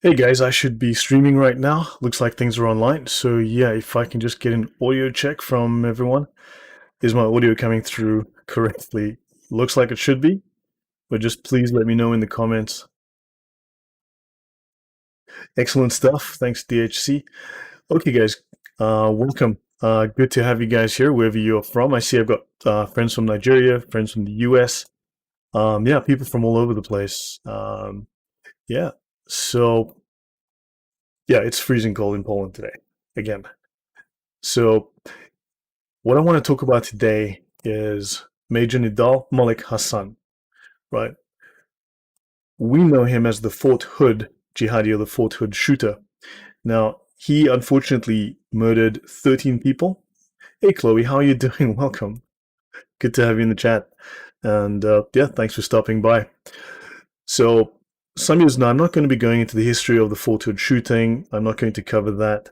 Hey guys, I should be streaming right now. Looks like things are online. So yeah, if I can just get an audio check from everyone. Is my audio coming through correctly? Looks like it should be, but just please let me know in the comments. Excellent stuff. Thanks, DHC. Okay, guys, welcome. Good to have you guys here, wherever you're from. I see I've got friends from Nigeria, friends from the US. Yeah, people from all over the place. Yeah, so yeah, it's freezing cold in Poland today again. So what I want to talk about today is Major Nidal Hasan, right? We know him as the Fort Hood jihadi or the Fort Hood shooter. Now, he unfortunately murdered 13 people. Hey, Chloe, how are you doing? Welcome. Good to have you in the chat. And yeah, thanks for stopping by. So, some years now, I'm not going to be going into the history of the Fort Hood shooting. I'm not going to cover that.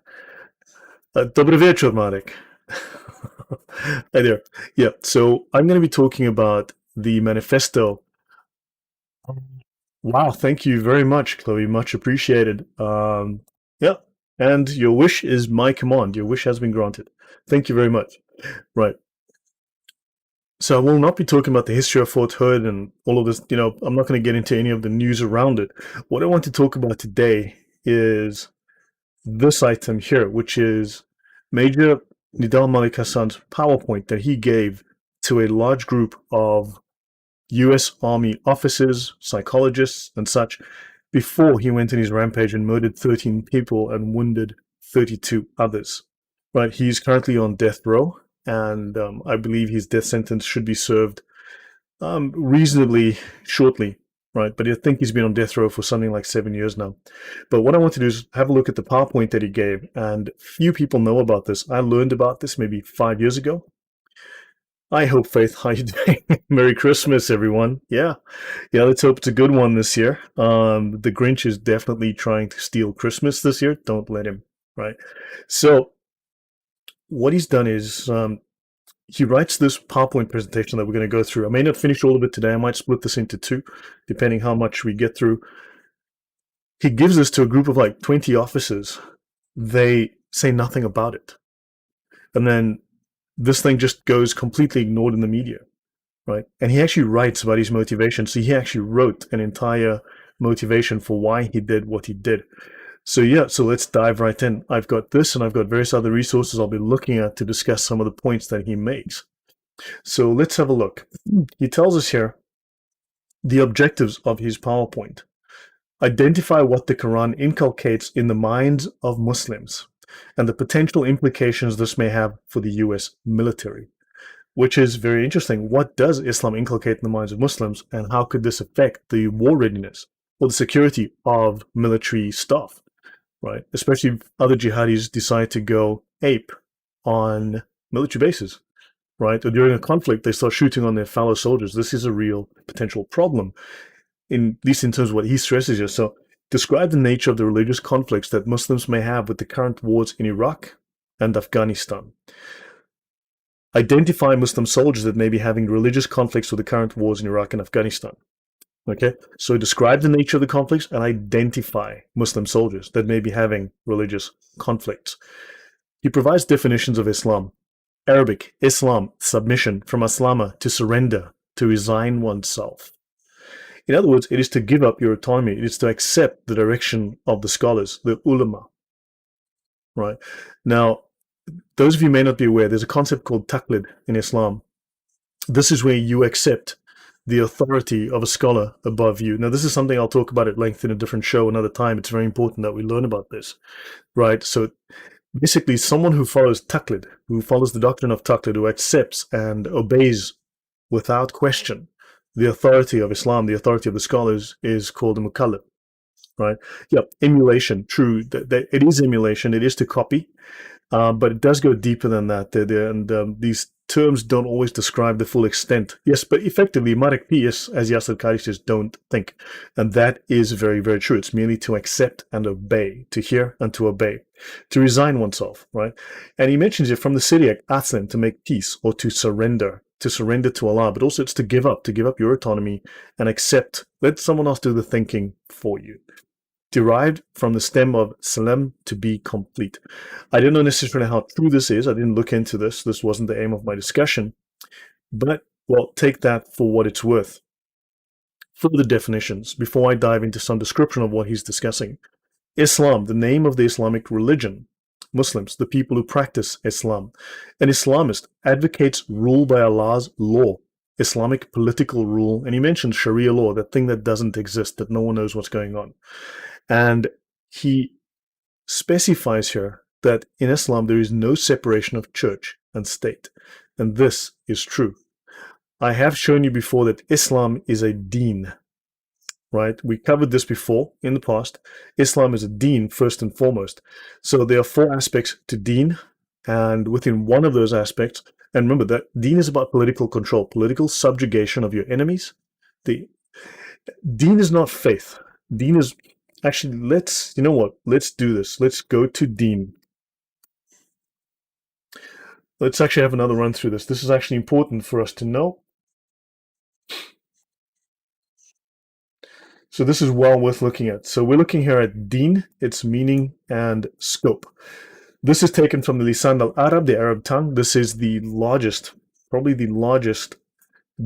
Dobry wieczór, Marek. Hi there. Yeah, so I'm going to be talking about the manifesto. Wow, thank you very much, Chloe. Much appreciated. Yeah, and your wish is my command. Your wish has been granted. Thank you very much. Right. So I will not be talking about the history of Fort Hood and all of this. I'm not going to get into any of the news around it. What I want to talk about today is this item here, which is Major Nidal Hasan's PowerPoint that he gave to a large group of US Army officers, psychologists, and such before he went on his rampage and murdered 13 people and wounded 32 others. Right, he's currently on death row, and I believe his death sentence should be served reasonably shortly. Right, but I think he's been on death row for something like 7 years now. But what I want to do is have a look at the PowerPoint that he gave, and few people know about this. I learned about this maybe 5 years ago. I hope, Faith, how you doing? Merry Christmas, everyone. Yeah, let's hope it's a good one this year. The Grinch is definitely trying to steal Christmas this year. Don't let him, right? So what he's done is he writes this PowerPoint presentation that we're going to go through. I may not finish all of it today. I might split this into two, depending how much we get through. He gives this to a group of like 20 officers. They say nothing about it. And then this thing just goes completely ignored in the media, right? And he actually writes about his motivation. So he actually wrote an entire motivation for why he did what he did. So yeah, so let's dive right in. I've got this and I've got various other resources I'll be looking at to discuss some of the points that he makes. So let's have a look. He tells us here the objectives of his PowerPoint. Identify what the Quran inculcates in the minds of Muslims and the potential implications this may have for the US military, which is very interesting. What does Islam inculcate in the minds of Muslims, and how could this affect the war readiness or the security of military staff, right? Especially if other jihadis decide to go ape on military bases, right? Or during a conflict, they start shooting on their fellow soldiers. This is a real potential problem, at least in terms of what he stresses here. So describe the nature of the religious conflicts that Muslims may have with the current wars in Iraq and Afghanistan. Identify Muslim soldiers that may be having religious conflicts with the current wars in Iraq and Afghanistan. Okay, so describe the nature of the conflicts and identify Muslim soldiers that may be having religious conflicts. He provides definitions of Islam. Arabic, Islam, submission, from aslama, to surrender, to resign oneself. In other words, it is to give up your autonomy. It is to accept the direction of the scholars, the ulama. Right? Now, those of you may not be aware, there's a concept called taqlid in Islam. This is where you accept the authority of a scholar above you. Now, this is something I'll talk about at length in a different show another time. It's very important that we learn about this, right? So basically, someone who follows taqlid, who follows the doctrine of taqlid, who accepts and obeys without question the authority of Islam, the authority of the scholars, is called a mukallaf, right? Yep, emulation, true. It is emulation. It is to copy. But it does go deeper than that. And these terms don't always describe the full extent. Yes, but effectively, Marek P.S., as Yasser Kari says, don't think. And that is very, very true. It's merely to accept and obey, to hear and to obey, to resign oneself, right? And he mentions it from the Syriac, aslim, to make peace, or to surrender to Allah. But also it's to give up your autonomy and accept, let someone else do the thinking for you. derived from the stem of salam, to be complete. I don't know necessarily how true this is. I didn't look into this. This wasn't the aim of my discussion. But, well, take that for what it's worth. Further definitions before I dive into some description of what he's discussing. Islam, the name of the Islamic religion. Muslims, the people who practice Islam. An Islamist advocates rule by Allah's law, Islamic political rule, and he mentions Sharia law, that thing that doesn't exist, that no one knows what's going on. And he specifies here that in Islam there is no separation of church and state. And this is true. I have shown you before that Islam is a deen, right? We covered this before in the past. Islam is a deen first and foremost. So there are 4 aspects to deen, and within one of those aspects, and remember that deen is about political control, political subjugation of your enemies. The deen is not faith. Deen is actually, you know what? Let's do this. Let's go to deen. Let's actually have another run through this. This is actually important for us to know. So this is well worth looking at. So we're looking here at deen, its meaning and scope. This is taken from the Lisan al-Arab, the Arab tongue. This is the largest, probably the largest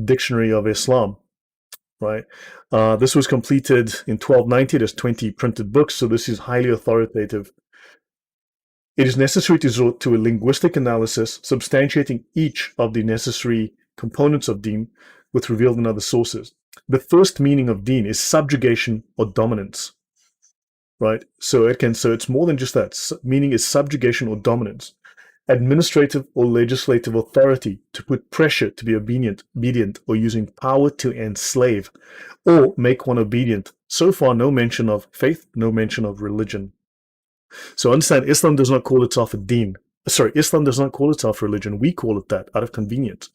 dictionary of Islam, right? This was completed in 1290. There's 20 printed books, so this is highly authoritative. It is necessary to resort to a linguistic analysis substantiating each of the necessary components of deen with revealed in other sources. The first meaning of deen is subjugation or dominance, right? So it's more than just that. Meaning is subjugation or dominance, administrative or legislative authority to put pressure to be obedient, or using power to enslave or make one obedient. So far, no mention of faith, no mention of religion. So understand, Islam does not call itself a deen. Sorry, Islam does not call itself religion. We call it that out of convenience.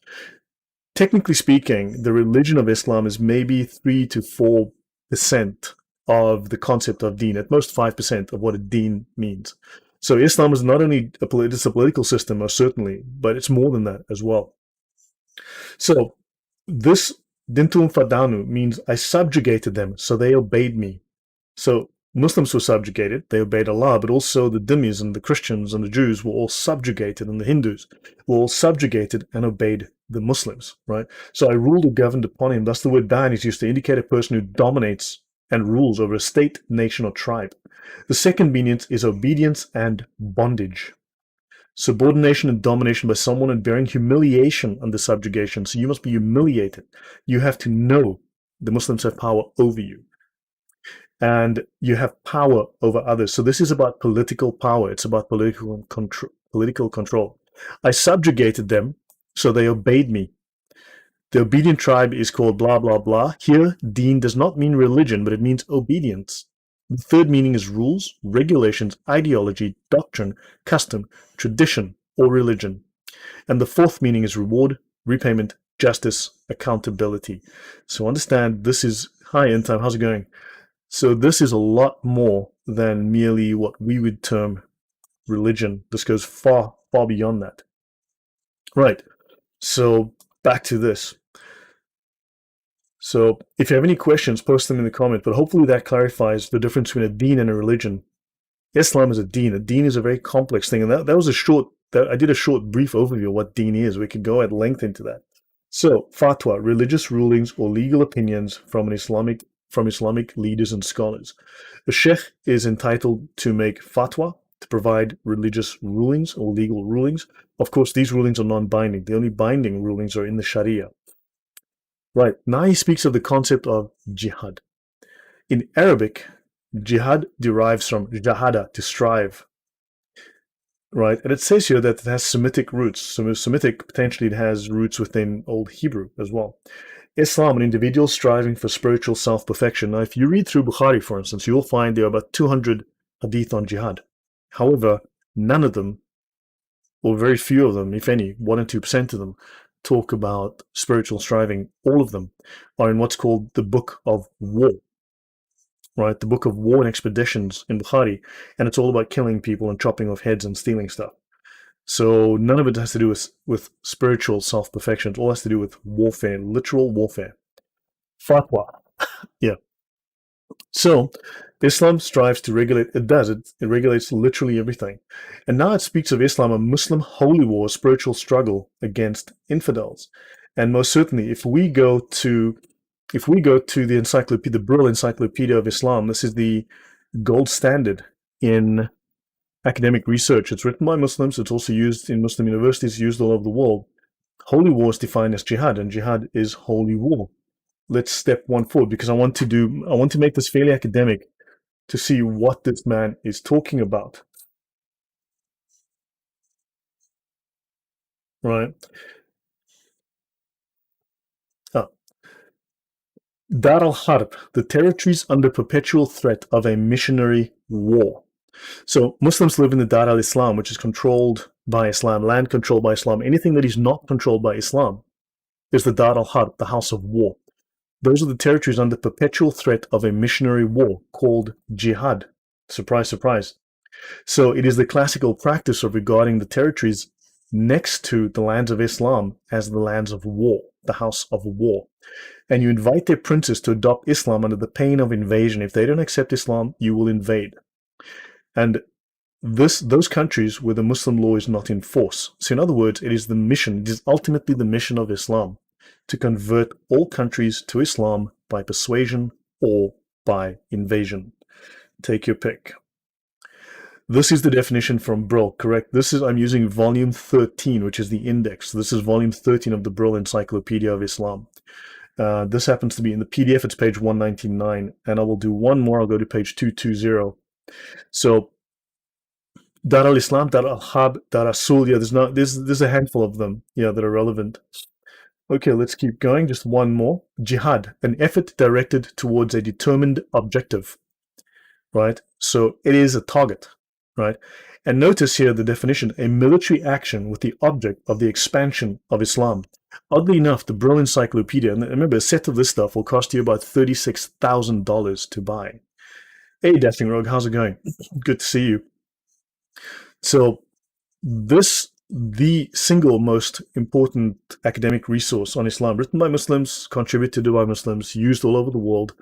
Technically speaking, the religion of Islam is maybe 3 to 4% of the concept of deen, at most 5% of what a deen means. So Islam is not only it's a political system, most certainly, but it's more than that as well. So this dintum fadanu means I subjugated them, so they obeyed me. So Muslims were subjugated, they obeyed Allah, but also the dhimmis and the Christians and the Jews were all subjugated, and the Hindus were all subjugated and obeyed the Muslims, right? So I ruled or governed upon him. Thus the word dan is used to indicate a person who dominates and rules over a state, nation, or tribe. The second meaning is obedience and bondage. Subordination and domination by someone and bearing humiliation under subjugation. So you must be humiliated. You have to know the Muslims have power over you. And you have power over others. So this is about political power. It's about political control. I subjugated them, so they obeyed me. The obedient tribe is called blah, blah, blah. Here, deen does not mean religion, but it means obedience. The third meaning is rules, regulations, ideology, doctrine, custom, tradition, or religion. And the fourth meaning is reward, repayment, justice, accountability. So understand, this is, hi, Intime, how's it going? So this is a lot more than merely what we would term religion. This goes far, far beyond that. Right. So back to this. So if you have any questions, post them in the comment, but hopefully that clarifies the difference between a deen and a religion. Islam is a deen. A deen is a very complex thing. And that was I did a short brief overview of what deen is. We could go at length into that. So fatwa, religious rulings or legal opinions from Islamic leaders and scholars. A sheikh is entitled to make fatwa, to provide religious rulings or legal rulings. Of course, these rulings are non-binding. The only binding rulings are in the Sharia. Right, now he speaks of the concept of jihad. In Arabic, jihad derives from jahada, to strive. Right, and it says here that it has Semitic roots. So Semitic, potentially it has roots within Old Hebrew as well. Islam, an individual striving for spiritual self-perfection. Now, if you read through Bukhari, for instance, you will find there are about 200 hadith on jihad. However, none of them, or very few of them, if any, 1 or 2% of them, talk about spiritual striving. All of them are in what's called the Book of War, right? The Book of War and Expeditions in Bukhari, and it's all about killing people and chopping off heads and stealing stuff. So none of it has to do with spiritual self-perfection. It all has to do with warfare, literal warfare. Fatwa. Yeah. So Islam strives to regulate, it regulates literally everything. And now it speaks of Islam, a Muslim holy war, spiritual struggle against infidels. And most certainly, if we go to the encyclopedia, the Brill Encyclopedia of Islam, this is the gold standard in academic research. It's written by Muslims. It's also used in Muslim universities, used all over the world. Holy war is defined as jihad, and jihad is holy war. Let's step one forward because I want to make this fairly academic to see what this man is talking about. Right. Dar al-Harb, the territories under perpetual threat of a missionary war. So Muslims live in the Dar al-Islam, which is controlled by Islam, land controlled by Islam. Anything that is not controlled by Islam is the Dar al-Harb, the house of war. Those are the territories under perpetual threat of a missionary war called jihad. Surprise, surprise. So it is the classical practice of regarding the territories next to the lands of Islam as the lands of war, the house of war. And you invite their princes to adopt Islam under the pain of invasion. If they don't accept Islam, you will invade. And those countries where the Muslim law is not in force. So in other words, it is ultimately the mission of Islam to convert all countries to Islam by persuasion or by invasion. Take your pick. This is the definition from Brill, correct? I'm using volume 13, which is the index. This is volume 13 of the Brill Encyclopedia of Islam. This happens to be in the PDF. It's page 199, and I will do one more. I'll go to page 220. So Dar al-Islam, Dar al-Harb, Dar al-Sul, there's a handful of them, that are relevant. Okay, let's keep going. Just one more. Jihad, an effort directed towards a determined objective, right? So it is a target, right? And notice here the definition, a military action with the object of the expansion of Islam. Oddly enough, the Brill Encyclopedia, and remember, a set of this stuff will cost you about $36,000 to buy. Hey, Dancing Rogue, how's it going? Good to see you. So the single most important academic resource on Islam, written by Muslims, contributed to by Muslims, used all over the world,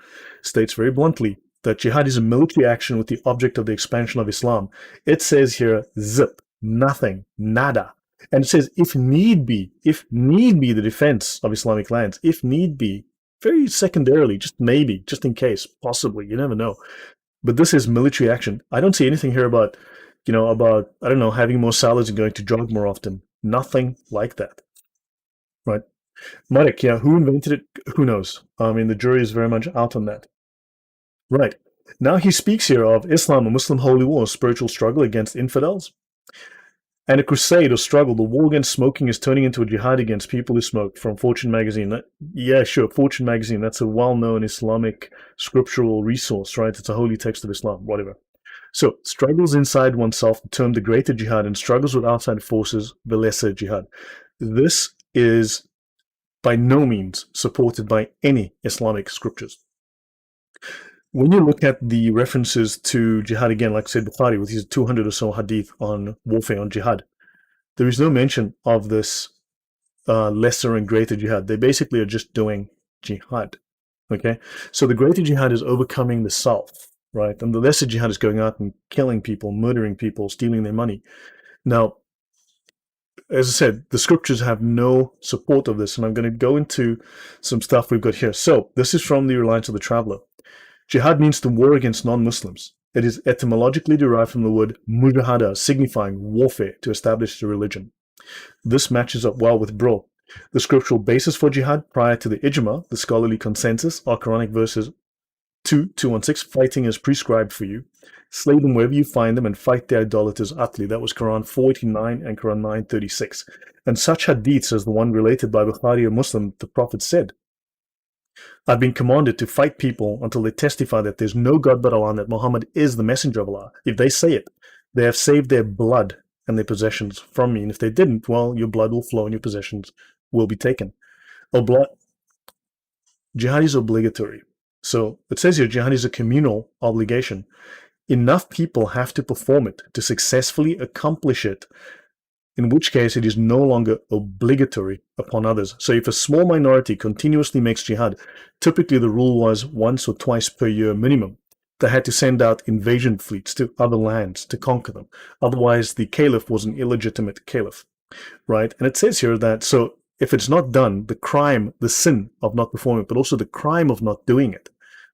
states very bluntly that jihad is a military action with the object of the expansion of Islam. It says here, zip, nothing, nada. And it says, if need be, the defense of Islamic lands, if need be, very secondarily, just maybe, just in case, possibly, you never know. But this is military action. I don't see anything here about, I don't know, having more salads and going to jog more often. Nothing like that. Right? Marek, who invented it? Who knows? I mean, the jury is very much out on that. Right. Now he speaks here of Islam, a Muslim holy war, a spiritual struggle against infidels, and a crusade or struggle. The war against smoking is turning into a jihad against people who smoke, from Fortune magazine. Yeah, sure, Fortune magazine. That's a well-known Islamic scriptural resource, right? It's a holy text of Islam, whatever. So, struggles inside oneself, termed the greater jihad, and struggles with outside forces, the lesser jihad. This is by no means supported by any Islamic scriptures. When you look at the references to jihad again, like said Bukhari, with his 200 or so hadith on warfare, on jihad, there is no mention of this lesser and greater jihad. They basically are just doing jihad. Okay? So the greater jihad is overcoming the self, right? And the lesser jihad is going out and killing people, murdering people, stealing their money. Now, as I said, the scriptures have no support of this, and I'm going to go into some stuff we've got here. So this is from the Reliance of the Traveler. Jihad means the war against non-Muslims. It is etymologically derived from the word mujahada, signifying warfare to establish the religion. This matches up well with Brill. The scriptural basis for jihad prior to the ijma, the scholarly consensus, are Quranic verses 2:216, fighting is prescribed for you. Slay them wherever you find them and fight their idolaters utterly. That was Quran 489 and Quran 936. And such hadiths as the one related by Bukhari, a Muslim, the Prophet said, I've been commanded to fight people until they testify that there's no God but Allah and that Muhammad is the messenger of Allah. If they say it, they have saved their blood and their possessions from me. And if they didn't, well, your blood will flow and your possessions will be taken. Jihad is obligatory. So it says here, jihad is a communal obligation. Enough people have to perform it to successfully accomplish it, in which case it is no longer obligatory upon others. So if a small minority continuously makes jihad, typically the rule was once or twice per year minimum. they had to send out invasion fleets to other lands to conquer them. Otherwise, the caliph was an illegitimate caliph, right? And it says here that, so if it's not done, the crime, the sin of not performing it, but also the crime of not doing it,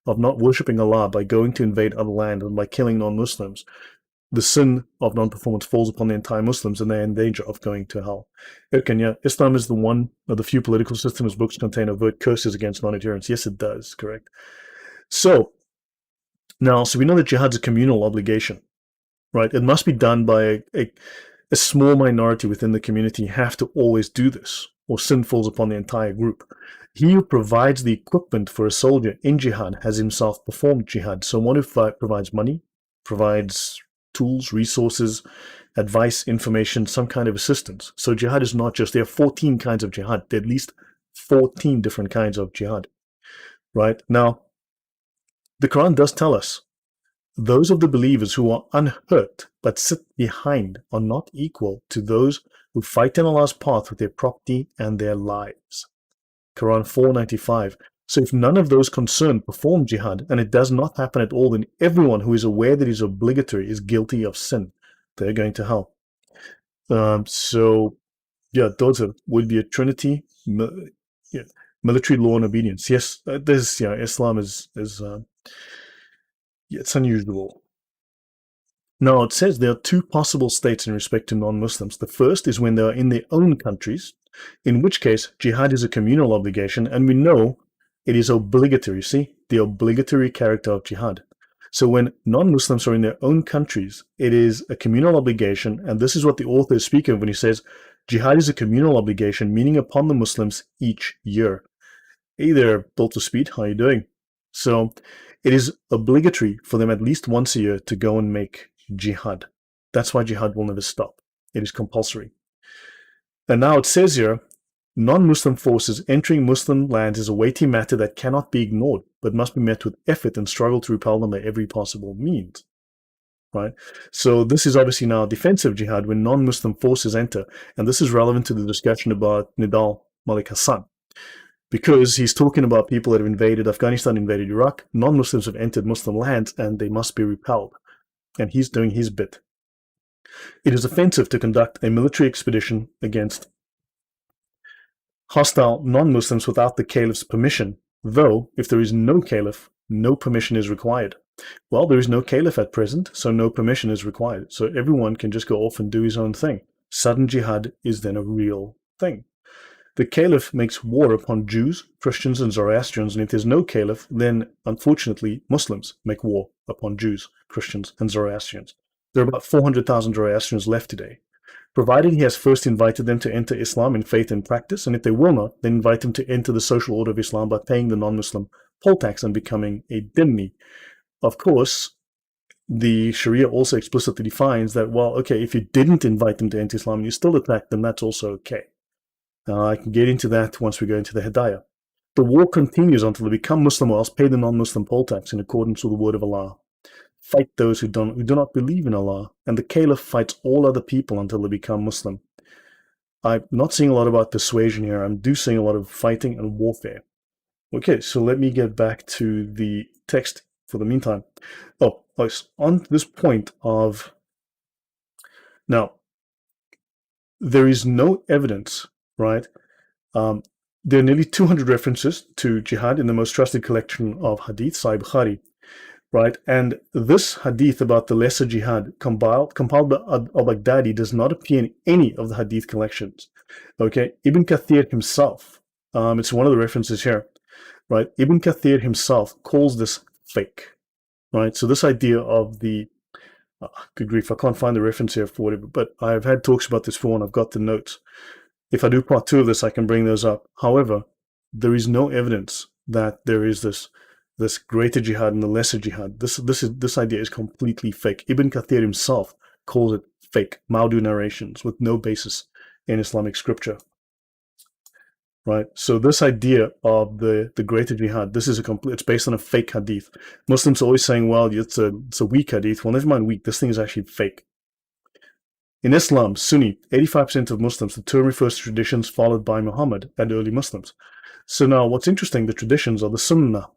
of not worshipping Allah by going to invade other land and by killing non-Muslims, the sin of non-performance falls upon the entire Muslims and they're in danger of going to hell. Kenya, Islam is the one of the few political systems books contain overt curses against non-adherents. Yes, it does, correct. So, now, so we know that jihad's a communal obligation, right? It must be done by a small minority within the community have to always do this, or sin falls upon the entire group. He who provides the equipment for a soldier in jihad has himself performed jihad. So one who provides money, provides tools, resources, advice, information, some kind of assistance. So jihad is not just, there are 14 kinds of jihad. There are at least 14 different kinds of jihad, right? Now, the Quran does tell us, those of the believers who are unhurt but sit behind are not equal to those who fight in Allah's path with their property and their lives. Quran 495. So if none of those concerned perform jihad, and it does not happen at all, then everyone who is aware that it is obligatory is guilty of sin. They're going to hell. So, yeah, those would be a trinity, military law and obedience. Yes, Islam is it's unusual. Now, it says there are two possible states in respect to non-Muslims. The first is when they are in their own countries, in which case jihad is a communal obligation, and we know it is obligatory. See, the obligatory character of jihad. So when non-Muslims are in their own countries, it is a communal obligation, and this is what the author is speaking of when he says, jihad is a communal obligation, meaning upon the Muslims each year. Hey there, Bill to Speed, how are you doing? So it is obligatory for them at least once a year to go and make jihad. That's why jihad will never stop. It is compulsory. And now it says here, non-Muslim forces entering Muslim lands is a weighty matter that cannot be ignored, but must be met with effort and struggle to repel them by every possible means. Right? So this is obviously now defensive jihad when non-Muslim forces enter. And this is relevant to the discussion about Nidal Hasan. Because he's talking about people that have invaded Afghanistan, invaded Iraq. Non-Muslims have entered Muslim lands and they must be repelled. And he's doing his bit. It is offensive to conduct a military expedition against hostile non-Muslims without the caliph's permission, though if there is no caliph, no permission is required. Well, there is no caliph at present, so no permission is required. So everyone can just go off and do his own thing. Sudden jihad is then a real thing. The caliph makes war upon Jews, Christians, and Zoroastrians, and if there's no caliph, then unfortunately Muslims make war upon Jews, Christians, and Zoroastrians. There are about 400,000 Zoroastrians left today. Provided he has first invited them to enter Islam in faith and practice, and if they will not, then invite them to enter the social order of Islam by paying the non-Muslim poll tax and becoming a dhimmi. Of course, the Sharia also explicitly defines that, well, okay, if you didn't invite them to enter Islam and you still attack them, that's also okay. I can get into that once we go into the Hidayah. The war continues until they become Muslim or else pay the non-Muslim poll tax in accordance with the word of Allah. Fight those who do not believe in Allah, and the caliph fights all other people until they become Muslim. I'm not seeing a lot about persuasion here. I'm seeing a lot of fighting and warfare. Okay, so let me get back to the text for the meantime. On this point of... Now, there is no evidence, right? There are nearly 200 references to jihad in the most trusted collection of hadith, Sahih Bukhari. Right, and this hadith about the lesser jihad compiled by al-Baghdadi does not appear in any of the hadith collections. Okay, Ibn Kathir himself, it's one of the references here, right? Ibn Kathir himself calls this fake, right? So this idea of the, good grief, I can't find the reference here for whatever, but I've had talks about this before and I've got the notes. If I do part 2 of this, I can bring those up. However, there is no evidence that there is this greater jihad and the lesser jihad. This idea is completely fake. Ibn Kathir himself calls it fake, Maudu narrations with no basis in Islamic scripture. Right? So this idea of the greater jihad, it's based on a fake hadith. Muslims are always saying, well, it's a weak hadith. Well, never mind weak, this thing is actually fake. In Islam, Sunni, 85% of Muslims, the term refers to traditions followed by Muhammad and early Muslims. So now what's interesting, the traditions are the Sunnah.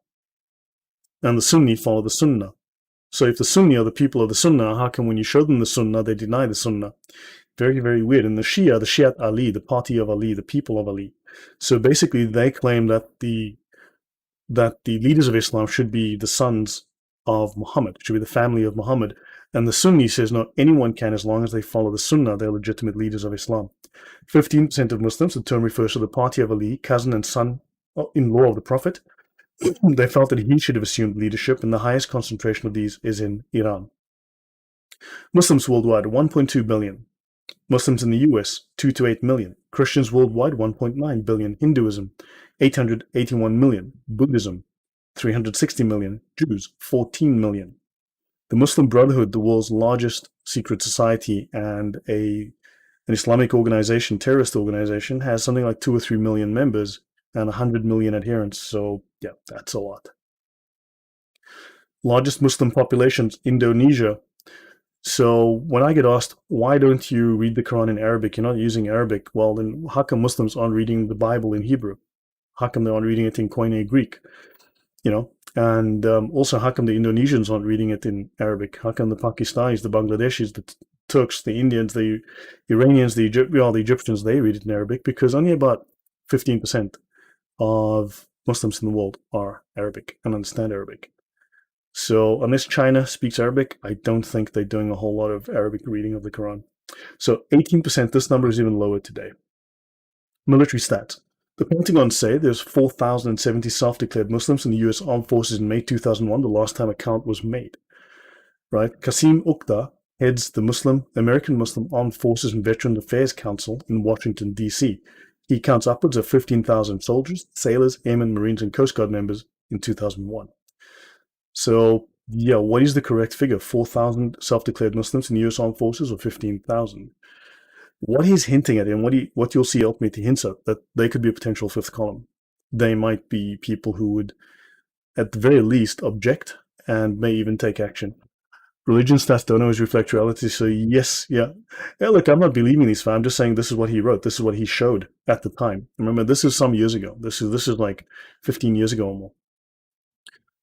And the Sunni follow the Sunnah. So if the Sunni are the people of the Sunnah, how come when you show them the Sunnah, they deny the Sunnah? Very, very weird. And the Shiat Ali, the party of Ali, the people of Ali. So basically, they claim that the leaders of Islam should be the sons of Muhammad, should be the family of Muhammad. And the Sunni says, no, anyone can as long as they follow the Sunnah, they're legitimate leaders of Islam. 15% of Muslims, the term refers to the party of Ali, cousin and son-in-law of the Prophet. They felt that he should have assumed leadership, and the highest concentration of these is in Iran. Muslims worldwide, 1.2 billion. Muslims in the US, 2 to 8 million. Christians worldwide, 1.9 billion. Hinduism, 881 million. Buddhism, 360 million. Jews, 14 million. The Muslim Brotherhood, the world's largest secret society and an Islamic organization, terrorist organization, has something like 2 or 3 million members and 100 million adherents. So, yeah, that's a lot. Largest Muslim populations, Indonesia. So when I get asked, why don't you read the Quran in Arabic? You're not using Arabic. Well, then how come Muslims aren't reading the Bible in Hebrew? How come they aren't reading it in Koine Greek? And also, how come the Indonesians aren't reading it in Arabic? How come the Pakistanis, the Bangladeshis, the Turks, the Indians, the Iranians, the Egyptians, they read it in Arabic? Because only about 15% of Muslims in the world are Arabic and understand Arabic. So unless China speaks Arabic, I don't think they're doing a whole lot of Arabic reading of the Quran. So 18%, this number is even lower today. Military stats. The Pentagon say there's 4,070 self-declared Muslims in the US Armed Forces in May 2001, the last time a count was made. Right? Qasim Uqta heads the American Muslim Armed Forces and Veteran Affairs Council in Washington, D.C. He counts upwards of 15,000 soldiers, sailors, airmen, Marines, and Coast Guard members in 2001. So, yeah, what is the correct figure? 4,000 self-declared Muslims in the US Armed Forces or 15,000? What he's hinting at, and what you'll see ultimately hints at, that they could be a potential fifth column. They might be people who would, at the very least, object and may even take action. Religion stats don't always reflect reality, so yes, yeah. Look, I'm not believing these facts. I'm just saying this is what he wrote. This is what he showed at the time. Remember, this is some years ago. This is like 15 years ago or more.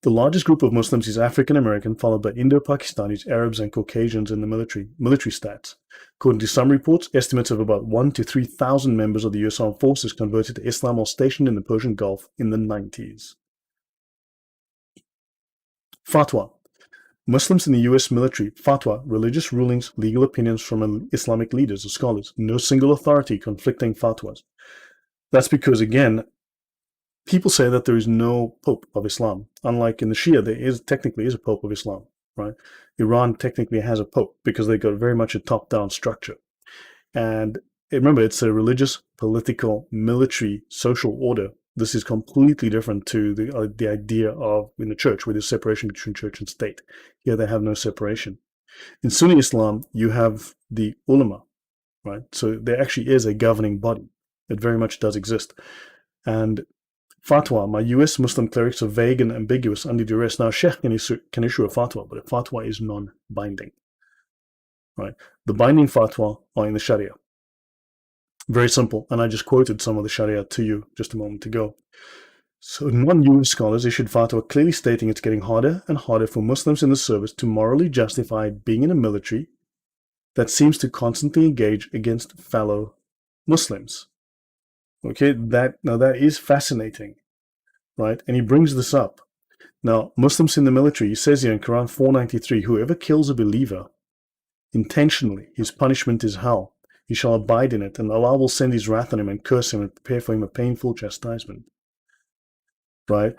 The largest group of Muslims is African American, followed by Indo-Pakistanis, Arabs, and Caucasians in the military stats. According to some reports, estimates of about 1 to 3,000 members of the US Armed Forces converted to Islam or stationed in the Persian Gulf in the 90s. Fatwa. Muslims in the US military. Fatwa, religious rulings, legal opinions from Islamic leaders or scholars. No single authority conflicting fatwas. That's because, again, people say that there is no Pope of Islam. Unlike in the Shia, there technically is a Pope of Islam, right? Iran technically has a Pope because they got very much a top-down structure. And remember, it's a religious, political, military, social order. This is completely different to the idea of in the church, where there's separation between church and state. Here they have no separation. In Sunni Islam, you have the ulama, right? So there actually is a governing body. It very much does exist. And fatwa, my US Muslim clerics are vague and ambiguous under duress. Now, Sheikh can issue a fatwa, but a fatwa is non-binding. Right? The binding fatwa are in the Sharia. Very simple, and I just quoted some of the Sharia to you just a moment ago. So non-US scholars issued fatwa clearly stating it's getting harder and harder for Muslims in the service to morally justify being in a military that seems to constantly engage against fellow Muslims. Okay, that is fascinating, right? And he brings this up. Now, Muslims in the military, he says here in Quran 493, whoever kills a believer intentionally, his punishment is hell. He shall abide in it, and Allah will send his wrath on him and curse him and prepare for him a painful chastisement. Right?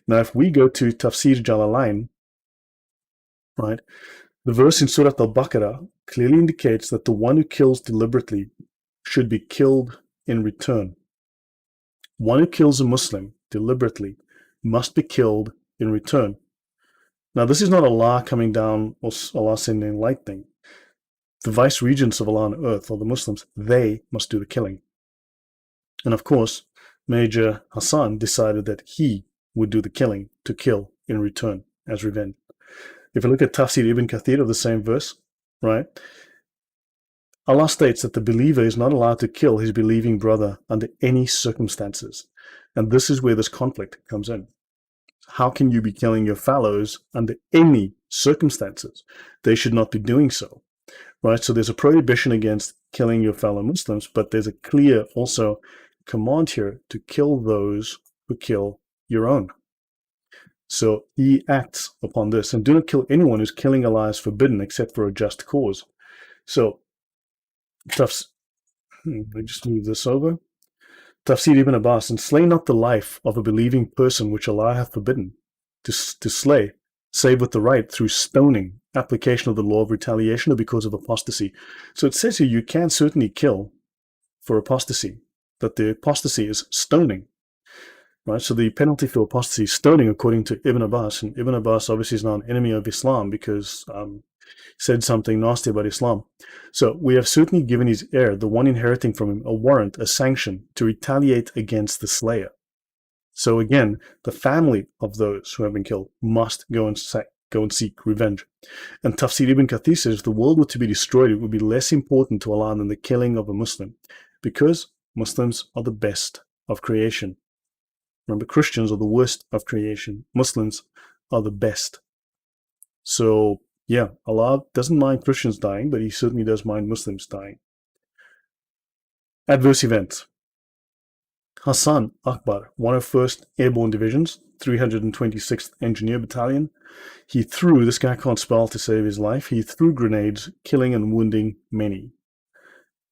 Now, if we go to Tafsir Jalalain, right, the verse in Surah Al-Baqarah clearly indicates that the one who kills deliberately should be killed in return. One who kills a Muslim deliberately must be killed in return. Now, this is not Allah coming down or Allah sending lightning. The vice-regents of Allah on earth, or the Muslims, they must do the killing. And of course, Major Hassan decided that he would do the killing to kill in return as revenge. If you look at Tafsir Ibn Kathir of the same verse, right, Allah states that the believer is not allowed to kill his believing brother under any circumstances. And this is where this conflict comes in. How can you be killing your fellows under any circumstances, they should not be doing so. Right? So there's a prohibition against killing your fellow Muslims, but there's a clear also command here to kill those who kill your own. So he acts upon this, and do not kill anyone whose killing Allah is forbidden except for a just cause. So, let me just move this over. Tafsir ibn Abbas, and slay not the life of a believing person which Allah hath forbidden to slay, save with the right through stoning, application of the law of retaliation or because of apostasy. So it says here you can certainly kill for apostasy, that the apostasy is stoning. Right, so the penalty for apostasy is stoning, according to Ibn Abbas. And Ibn Abbas obviously is now an enemy of Islam because he said something nasty about Islam. So we have certainly given his heir, the one inheriting from him, a warrant, a sanction to retaliate against the slayer. So again, the family of those who have been killed must go and seek revenge. And Tafsir ibn Kathir says, if the world were to be destroyed, it would be less important to Allah than the killing of a Muslim, because Muslims are the best of creation. Remember, Christians are the worst of creation. Muslims are the best. So, yeah, Allah doesn't mind Christians dying, but he certainly does mind Muslims dying. Adverse events. Hassan Akbar, 101st Airborne Division's 326th Engineer Battalion. This guy can't spell to save his life, he threw grenades, killing and wounding many.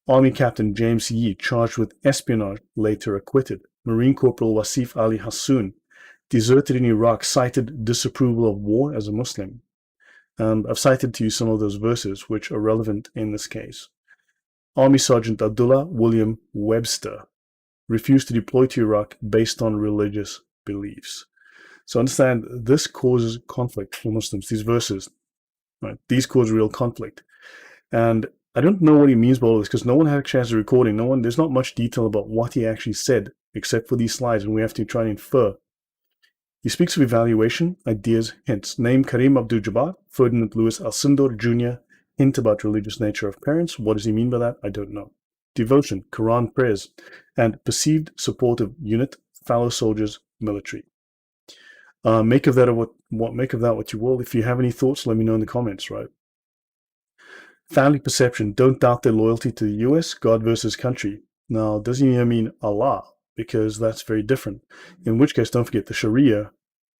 Army Captain James Yee, charged with espionage, later acquitted. Marine Corporal Wasif Ali Hassoun, deserted in Iraq, cited disapproval of war as a Muslim. And I've cited to you some of those verses which are relevant in this case. Army Sergeant Abdullah William Webster refused to deploy to Iraq based on religious beliefs. So understand, this causes conflict for Muslims, these verses. Right? These cause real conflict. And I don't know what he means by all this, because no one actually has a recording. There's not much detail about what he actually said, except for these slides, and we have to try and infer. He speaks of evaluation, ideas, hints. Name Karim Abdul-Jabbar, Ferdinand Louis Alcindor Jr., hint about religious nature of parents. What does he mean by that? I don't know. Devotion, Quran prayers, and perceived supportive unit, fellow soldiers, military. Make of that what you will. If you have any thoughts, let me know in the comments, right? Family perception, don't doubt their loyalty to the US, God versus country. Now, doesn't he mean Allah? Because that's very different. In which case, don't forget, the Sharia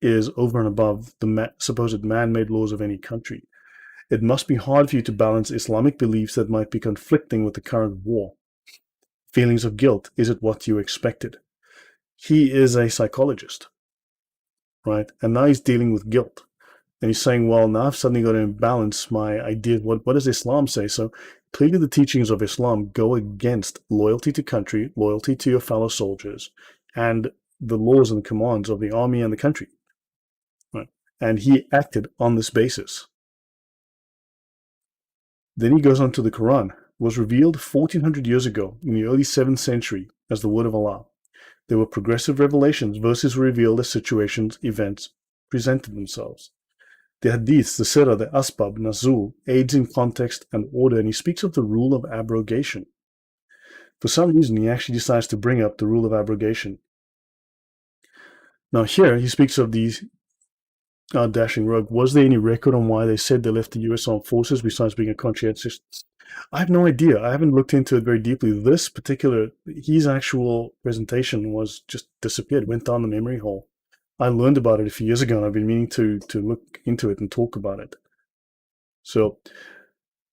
is over and above the supposed man-made laws of any country. It must be hard for you to balance Islamic beliefs that might be conflicting with the current war. Feelings of guilt, is it what you expected? He is a psychologist, right? And now he's dealing with guilt. And he's saying, well, now I've suddenly got to balance my ideas. What does Islam say? So clearly the teachings of Islam go against loyalty to country, loyalty to your fellow soldiers, and the laws and commands of the army and the country. Right? And he acted on this basis. Then he goes on to the Quran. It was revealed 1400 years ago in the early 7th century as the word of Allah. There were progressive revelations. Verses were revealed as situations, events presented themselves. The hadith, the sirah, the asbab, nazul, aids in context and order, and he speaks of the rule of abrogation. For some reason, he actually decides to bring up the rule of abrogation. Now here, he speaks of these dashing rogue. Was there any record on why they said they left the US Armed Forces besides being a conscientious? I have no idea. I haven't looked into it very deeply. This particular, his actual presentation was just disappeared, went down the memory hole. I learned about it a few years ago, and I've been meaning to look into it and talk about it. So,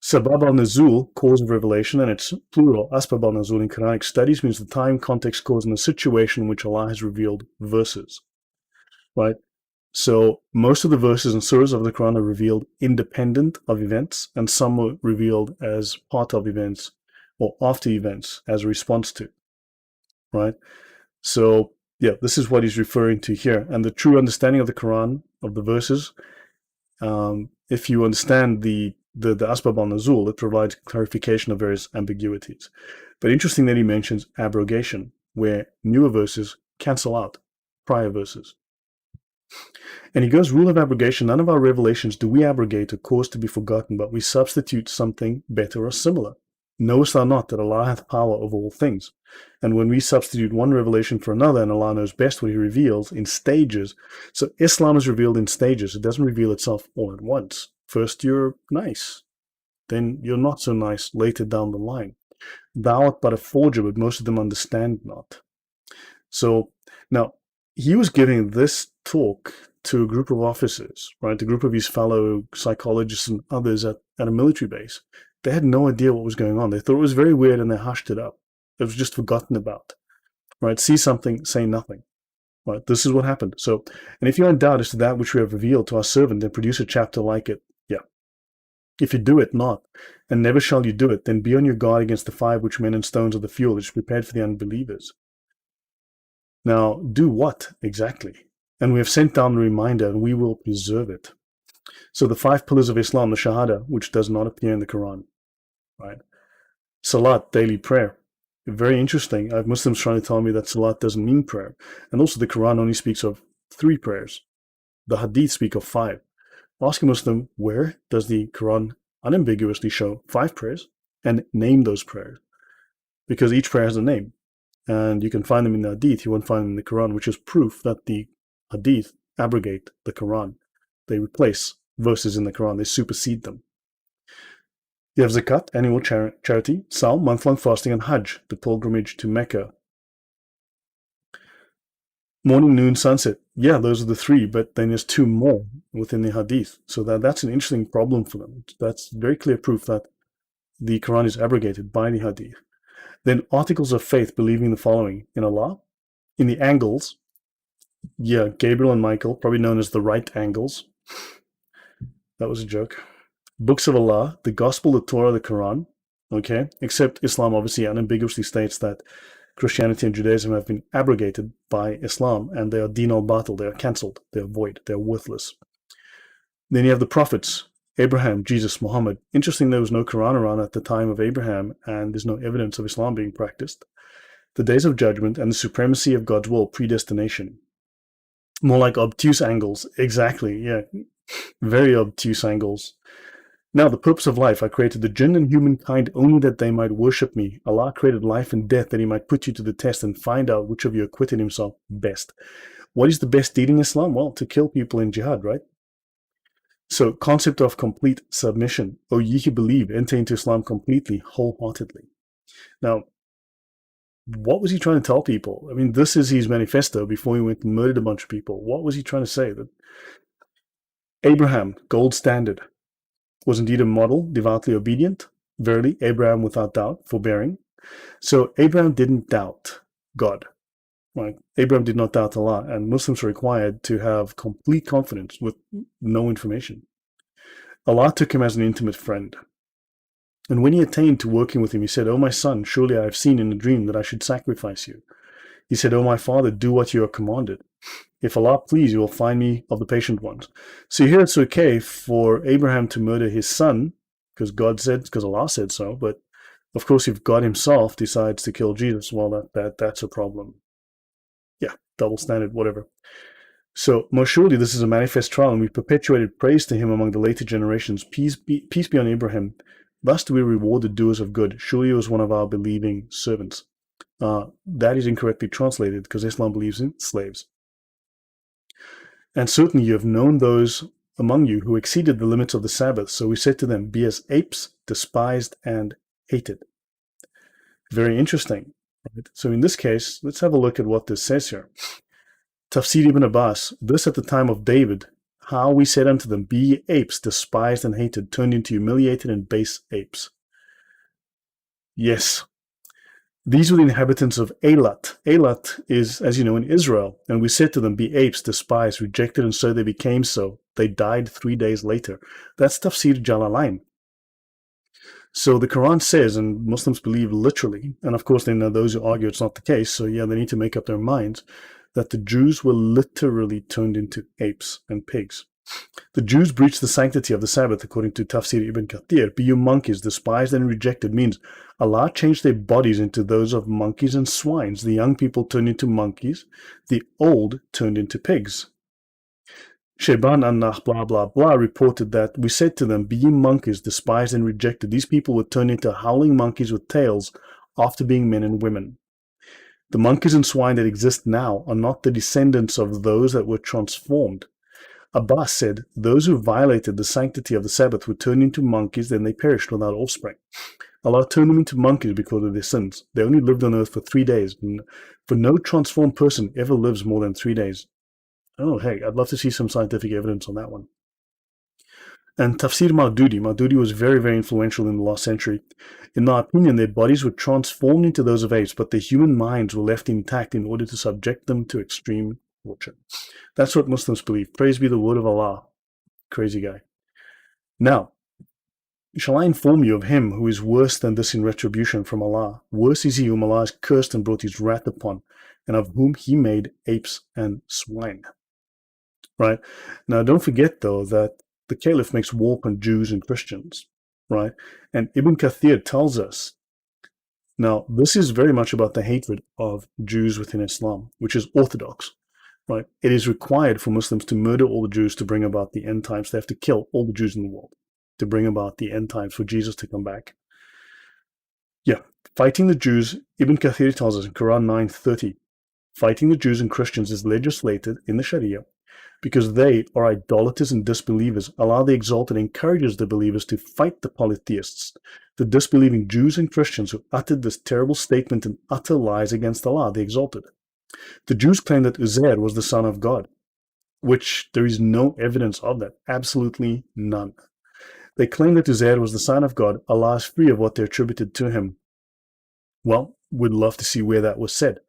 Sabab al-Nuzul, cause of revelation, and it's plural, Asbab al-Nuzul in Quranic studies means the time, context, cause, and the situation in which Allah has revealed verses. Right? So, most of the verses and surahs of the Quran are revealed independent of events, and some are revealed as part of events, or after events, as a response to. Right? So, yeah, this is what he's referring to here. And the true understanding of the Quran, of the verses, if you understand the Asbab al-Nuzul, it provides clarification of various ambiguities. But interesting that he mentions abrogation, where newer verses cancel out prior verses. And he goes, rule of abrogation, none of our revelations do we abrogate or cause to be forgotten, but we substitute something better or similar. Knowest thou not that Allah hath power over all things? And when we substitute one revelation for another, and Allah knows best what He reveals in stages. So Islam is revealed in stages. It doesn't reveal itself all at once. First you're nice, then you're not so nice later down the line. Thou art but a forger, but most of them understand not. So now he was giving this talk to a group of officers, right? A group of his fellow psychologists and others at a military base. They had no idea what was going on. They thought it was very weird and they hushed it up. It was just forgotten about, right? See something, say nothing, right? This is what happened. So, and if you're in doubt as to that which we have revealed to our servant, then produce a chapter like it. Yeah. If you do it not, and never shall you do it, then be on your guard against the fire which men and stones are the fuel which is prepared for the unbelievers. Now, do what exactly? And we have sent down the reminder, and we will preserve it. So the 5 pillars of Islam, the Shahada, which does not appear in the Quran, right? Salat, daily prayer. Very interesting. I have Muslims trying to tell me that Salat doesn't mean prayer. And also the Quran only speaks of 3 prayers. The Hadith speak of 5. Ask a Muslim, where does the Quran unambiguously show 5 prayers? And name those prayers. Because each prayer has a name. And you can find them in the Hadith, you won't find them in the Quran, which is proof that the Hadith abrogate the Quran. They replace verses in the Quran, they supersede them. You have Zakat, annual charity, Saum, month-long fasting, and Hajj, the pilgrimage to Mecca. Morning, noon, sunset. Yeah, those are the 3, but then there's 2 more within the Hadith. So that's an interesting problem for them. That's very clear proof that the Quran is abrogated by the Hadith. Then articles of faith, believing the following: in Allah, in the angles, yeah, Gabriel and Michael, probably known as the right angles. That was a joke. Books of Allah, the Gospel, the Torah, the Quran, okay? Except Islam obviously unambiguously states that Christianity and Judaism have been abrogated by Islam, and they are din al-batil, they are cancelled, they are void, they are worthless. Then you have the prophets, Abraham, Jesus, Muhammad. Interesting, there was no Quran around at the time of Abraham, and there's no evidence of Islam being practiced. The days of judgment and the supremacy of God's will, predestination. More like obtuse angles. Exactly, yeah. Very obtuse angles. Now, the purpose of life: I created the jinn and humankind only that they might worship me. Allah created life and death that He might put you to the test and find out which of you acquitted himself best. What is the best deed in Islam? Well, to kill people in jihad, right? So, concept of complete submission. O ye who believe, enter into Islam completely, wholeheartedly. Now, what was he trying to tell people? I mean, this is his manifesto before he went and murdered a bunch of people. What was he trying to say? That Abraham, gold standard, was indeed a model, devoutly obedient. Verily, Abraham without doubt, forbearing. So Abraham didn't doubt God. Right? Abraham did not doubt Allah, and Muslims are required to have complete confidence with no information. Allah took him as an intimate friend. And when he attained to working with him, he said, "O my son, surely I have seen in a dream that I should sacrifice you." He said, "O my father, do what you are commanded. If Allah please, you will find me of the patient ones." So here it's okay for Abraham to murder his son, because Allah said so, but of course if God himself decides to kill Jesus, well, that's a problem. Yeah, double standard, whatever. So most surely this is a manifest trial, and we perpetuated praise to him among the later generations. Peace be on Abraham. Thus do we reward the doers of good. Surely he was one of our believing servants. That is incorrectly translated because Islam believes in slaves. And certainly you have known those among you who exceeded the limits of the Sabbath. So we said to them, be as apes, despised and hated. Very interesting. Right? So in this case, let's have a look at what this says here. Tafsir ibn Abbas, this at the time of David, how we said unto them, be ye apes, despised and hated, turned into humiliated and base apes. Yes. These were the inhabitants of Eilat. Eilat is, as you know, in Israel. And we said to them, be apes, despised, rejected, and so they became so. They died 3 days later. That's Tafsir Jalalain. So the Quran says, and Muslims believe literally, and of course then there are those who argue it's not the case, so yeah, they need to make up their minds, that the Jews were literally turned into apes and pigs. The Jews breached the sanctity of the Sabbath, according to Tafsir Ibn Kathir. Be you monkeys, despised and rejected, means Allah changed their bodies into those of monkeys and swines. The young people turned into monkeys, the old turned into pigs. Sheban Annah blah blah blah reported that we said to them, be ye monkeys, despised and rejected. These people would turn into howling monkeys with tails after being men and women. The monkeys and swine that exist now are not the descendants of those that were transformed. Abbas said, those who violated the sanctity of the Sabbath would turn into monkeys, then they perished without offspring. Allah turned them into monkeys because of their sins. They only lived on earth for 3 days. For no transformed person ever lives more than 3 days. Oh, hey, I'd love to see some scientific evidence on that one. And Tafsir Maududi. Maududi was very, very influential in the last century. In my opinion, their bodies were transformed into those of apes, but their human minds were left intact in order to subject them to extreme torture. That's what Muslims believe. Praise be the word of Allah. Crazy guy. Now, shall I inform you of him who is worse than this in retribution from Allah? Worse is he whom Allah has cursed and brought his wrath upon, and of whom he made apes and swine. Right? Now, don't forget, though, that the Caliph makes war upon Jews and Christians. Right? And Ibn Kathir tells us, now, this is very much about the hatred of Jews within Islam, which is orthodox. Right? It is required for Muslims to murder all the Jews to bring about the end times. They have to kill all the Jews in the world to bring about the end times for Jesus to come back. Yeah, fighting the Jews, Ibn Kathir tells us in Quran 9:30, fighting the Jews and Christians is legislated in the Sharia because they are idolaters and disbelievers. Allah the Exalted encourages the believers to fight the polytheists, the disbelieving Jews and Christians who uttered this terrible statement and utter lies against Allah the Exalted. The Jews claim that Uzair was the son of God, which there is no evidence of that, absolutely none. They claim that Uzair was the son of God. Allah is free of what they attributed to him. Well, we'd love to see where that was said.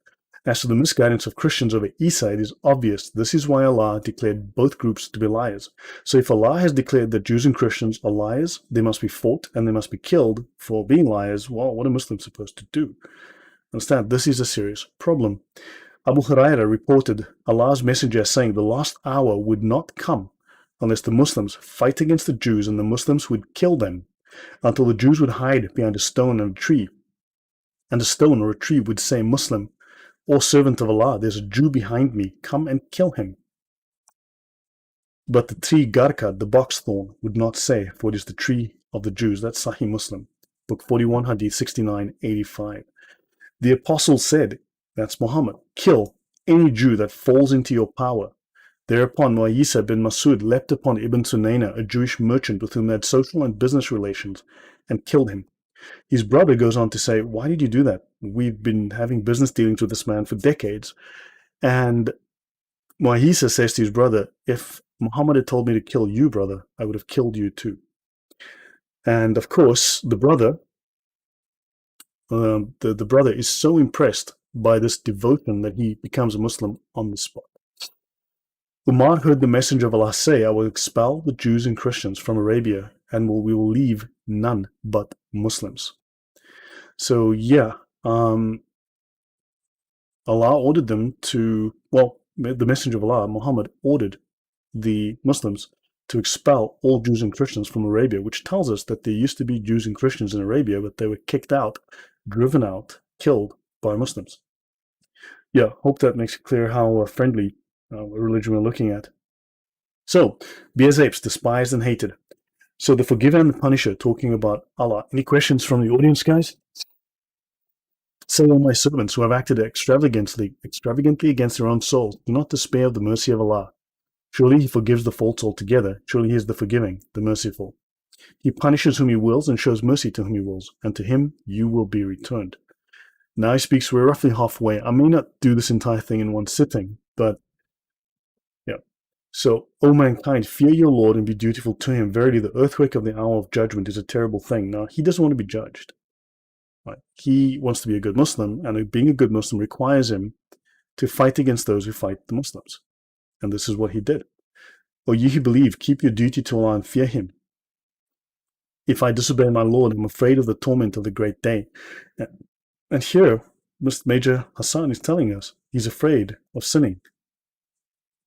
As to the misguidance of Christians over Isa, it is obvious. This is why Allah declared both groups to be liars. So if Allah has declared that Jews and Christians are liars, they must be fought and they must be killed for being liars. Well, what are Muslims supposed to do? Understand, this is a serious problem. Abu Hurairah reported Allah's messenger saying the last hour would not come unless the Muslims fight against the Jews and the Muslims would kill them until the Jews would hide behind a stone and a tree. And a stone or a tree would say, Muslim, or servant of Allah, there's a Jew behind me, come and kill him. But the tree Garkad, the box thorn, would not say, for it is the tree of the Jews. That's Sahih Muslim, book 41, hadith 6985. The apostle said, that's Muhammad, kill any Jew that falls into your power. Thereupon Mu'ayyisa bin Masud leapt upon Ibn Sunayna, a Jewish merchant with whom they had social and business relations, and killed him. His brother goes on to say, why did you do that? We've been having business dealings with this man for decades. And Mu'ayyisa says to his brother, if Muhammad had told me to kill you, brother, I would have killed you too. And of course, the brother is so impressed by this devotion that he becomes a Muslim on the spot. Umar heard the messenger of Allah say, I will expel the Jews and Christians from Arabia and we will leave none but Muslims. So yeah, Allah ordered them to, well, the messenger of Allah, Muhammad, ordered the Muslims to expel all Jews and Christians from Arabia, which tells us that there used to be Jews and Christians in Arabia, but they were kicked out, driven out, killed by Muslims. Yeah, hope that makes it clear how friendly religion we're looking at. So, be as apes, despised and hated. So the forgiver and the punisher, talking about Allah. Any questions from the audience, guys? Say, all my servants who have acted extravagantly against their own souls, do not despair of the mercy of Allah. Surely he forgives the faults altogether. Surely he is the forgiving, the merciful. He punishes whom he wills and shows mercy to whom he wills, and to him you will be returned. Now he speaks, we're roughly halfway. I may not do this entire thing in one sitting, but yeah. So, O mankind, fear your Lord and be dutiful to him. Verily, the earthquake of the hour of judgment is a terrible thing. Now, he doesn't want to be judged. Right? He wants to be a good Muslim, and being a good Muslim requires him to fight against those who fight the Muslims. And this is what he did. O ye who believe, keep your duty to Allah and fear him. If I disobey my Lord, I'm afraid of the torment of the great day. And here, Mr. Major Hassan is telling us he's afraid of sinning.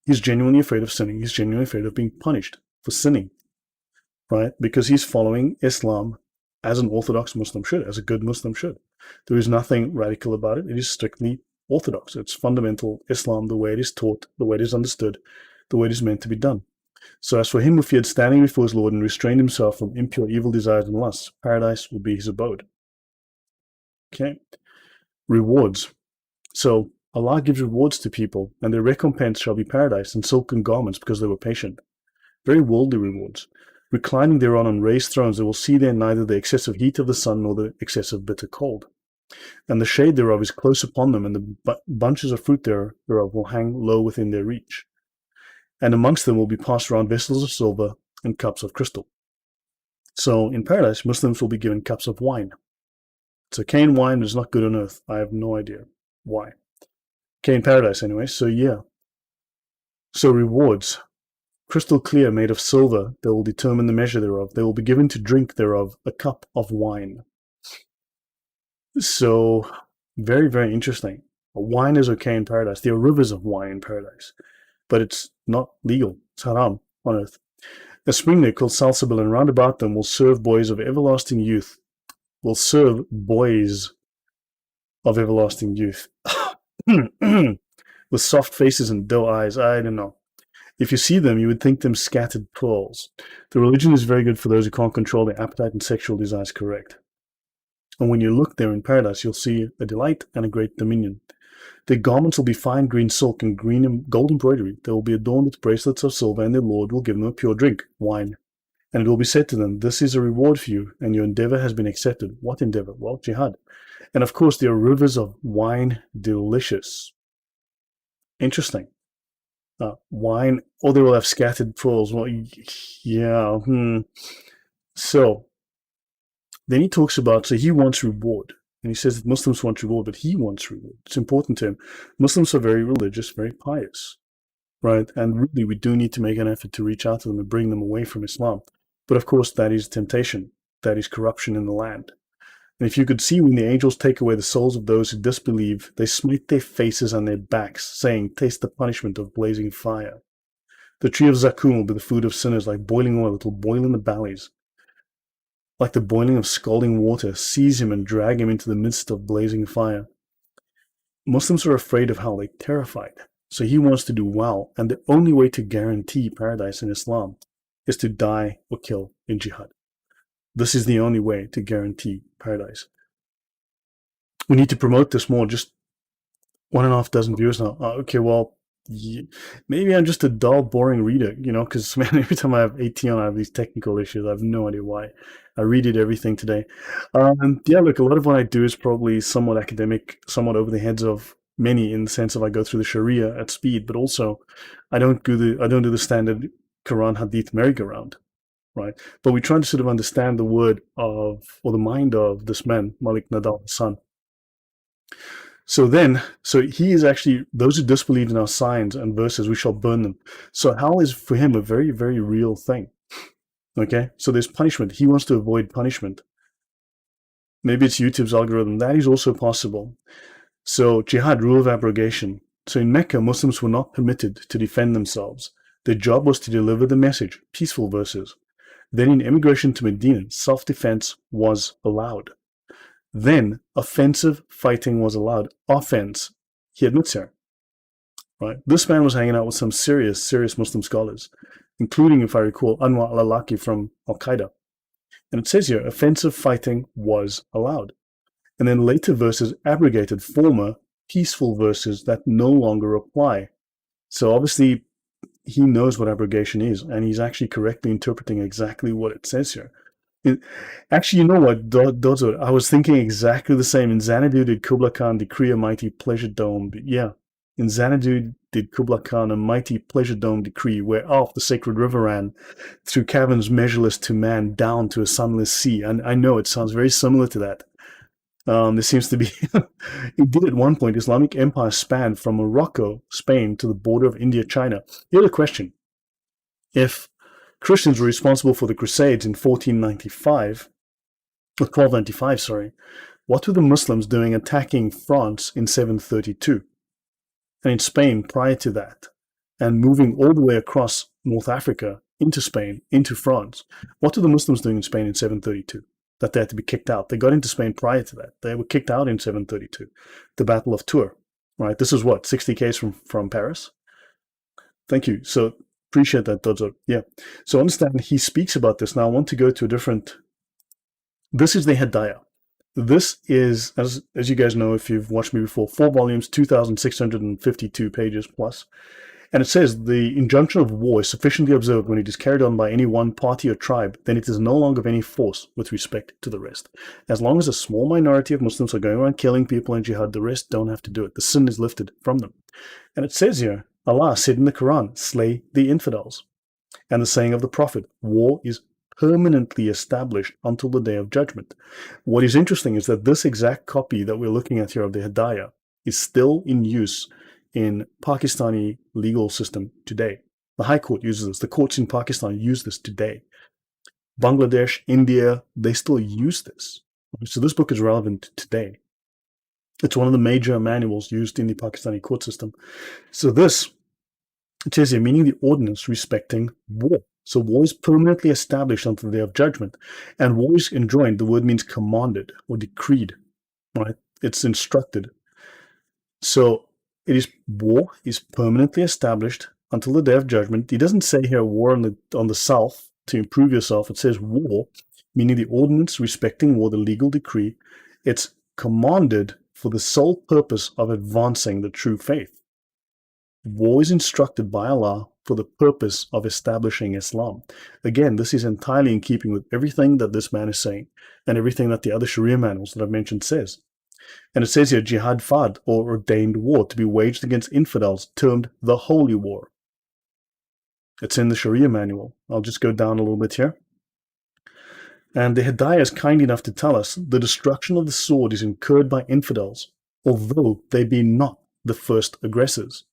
He's genuinely afraid of sinning. He's genuinely afraid of being punished for sinning, right? Because he's following Islam as an Orthodox Muslim should, as a good Muslim should. There is nothing radical about it. It is strictly Orthodox. It's fundamental Islam, the way it is taught, the way it is understood, the way it is meant to be done. So as for him who feared standing before his Lord and restrained himself from impure evil desires and lusts, paradise will be his abode. Okay. Rewards. So Allah gives rewards to people, and their recompense shall be paradise and silken garments because they were patient. Very worldly rewards. Reclining thereon on raised thrones, they will see there neither the excessive heat of the sun nor the excessive bitter cold. And the shade thereof is close upon them, and the bunches of fruit thereof will hang low within their reach. And amongst them will be passed around vessels of silver and cups of crystal. So in paradise, Muslims will be given cups of wine. So cane wine is not good on earth. I have no idea why. Okay, in paradise anyway, so yeah. So rewards. Crystal clear, made of silver, they will determine the measure thereof. They will be given to drink thereof a cup of wine. So, very, very interesting. Wine is okay in paradise. There are rivers of wine in paradise, but it's not legal. It's haram on earth. A spring there called Salsabil, and round about them will serve boys of everlasting youth. Will serve boys of everlasting youth. With soft faces and doe eyes. I don't know. If you see them, you would think them scattered pearls. The religion is very good for those who can't control their appetite and sexual desires correct. And when you look there in paradise, you'll see a delight and a great dominion. Their garments will be fine green silk and green and gold embroidery. They will be adorned with bracelets of silver, and their Lord will give them a pure drink, wine. And it will be said to them, this is a reward for you, and your endeavor has been accepted. What endeavor? Well, jihad. And of course, there are rivers of wine, delicious. Interesting. Wine, or they will have scattered pearls. Well, yeah. So, then he talks about, so he wants reward. And he says that Muslims want reward, but he wants reward. It's important to him. Muslims are very religious, very pious, right? And really, we do need to make an effort to reach out to them and bring them away from Islam. But of course, that is temptation. That is corruption in the land. And if you could see when the angels take away the souls of those who disbelieve, they smite their faces on their backs, saying, taste the punishment of blazing fire. The tree of Zakum will be the food of sinners, like boiling oil. It will boil in the valleys. Like the boiling of scalding water, seize him and drag him into the midst of blazing fire. Muslims are afraid of hell, they're terrified. So he wants to do well, and the only way to guarantee paradise in Islam is to die or kill in jihad. This is the only way to guarantee paradise. We need to promote this more. Just 1.5 dozen viewers now. Okay, well, maybe I'm just a dull, boring reader, because man, every time I have AT on, I have these technical issues. I have no idea why. I redid everything today. Yeah, look, a lot of what I do is probably somewhat academic, somewhat over the heads of many, in the sense of I go through the Sharia at speed, but also I don't do the standard Quran Hadith merry-go-round. Right, but we try to sort of understand the word of, or the mind of this man, Malik Nidal Hasan. So he is actually, those who disbelieve in our signs and verses, we shall burn them. So hell is for him a very, very real thing. Okay, so there's punishment. He wants to avoid punishment. Maybe it's YouTube's algorithm. That is also possible. So jihad, rule of abrogation. So in Mecca, Muslims were not permitted to defend themselves. Their job was to deliver the message, peaceful verses. Then in emigration to Medina, self-defense was allowed. Then offensive fighting was allowed. Offense, he admits here. Right? This man was hanging out with some serious Muslim scholars, including, if I recall, Anwar al-Awlaki from Al-Qaeda. And it says here, offensive fighting was allowed. And then later verses abrogated former peaceful verses that no longer apply. So obviously, he knows what abrogation is, and he's actually correctly interpreting exactly what it says here. Actually, you know what, Dodzo, I was thinking exactly the same. In Xanadu did Kubla Khan decree a mighty pleasure dome. Yeah, in Xanadu did Kubla Khan a mighty pleasure dome decree, whereof the sacred river ran through caverns measureless to man down to a sunless sea. And I know it sounds very similar to that. There seems to be, it did at one point, Islamic empire spanned from Morocco, Spain, to the border of India, China. Here's a question. If Christians were responsible for the Crusades in 1295, sorry, what were the Muslims doing attacking France in 732? And in Spain prior to that, and moving all the way across North Africa into Spain, into France? What were the Muslims doing in Spain in 732? That they had to be kicked out. They got into Spain prior to that. They were kicked out in 732. The Battle of Tours, right? This is what, 60 km from Paris? Thank you. So Appreciate that, Dodzo. Yeah. So understand, he speaks about this. Now I want to go to a different. This is the Hidayah. This is, as you guys know, if you've watched me before, 4 volumes, 2,652 pages plus. And it says the injunction of war is sufficiently observed when it is carried on by any one party or tribe, then it is no longer of any force with respect to the rest. As long as a small minority of Muslims are going around killing people in jihad, the rest don't have to do it. The sin is lifted from them. And it says here, Allah said in the Quran, slay the infidels. And the saying of the Prophet, war is permanently established until the day of judgment. What is interesting is that this exact copy that we're looking at here of the Hidayah is still in use in Pakistani legal system today. The High Court uses this. The courts in Pakistan use this today. Bangladesh, India, they still use this. So this book is relevant today. It's one of the major manuals used in the Pakistani court system. So this, it says here, meaning the ordinance respecting war. So war is permanently established until the day of judgment. And war is enjoined. The word means commanded or decreed. Right? It's instructed. So war is permanently established until the day of judgment. He doesn't say here war on the self to improve yourself. It says war, meaning the ordinance respecting war, the legal decree. It's commanded for the sole purpose of advancing the true faith. War is instructed by Allah for the purpose of establishing Islam. Again, this is entirely in keeping with everything that this man is saying and everything that the other Sharia manuals that I've mentioned says. And it says here, Jihad Fard, or ordained war, to be waged against infidels, termed the Holy War. It's in the Sharia manual. I'll just go down a little bit here. And the Hidayah is kind enough to tell us the destruction of the sword is incurred by infidels, although they be not the first aggressors,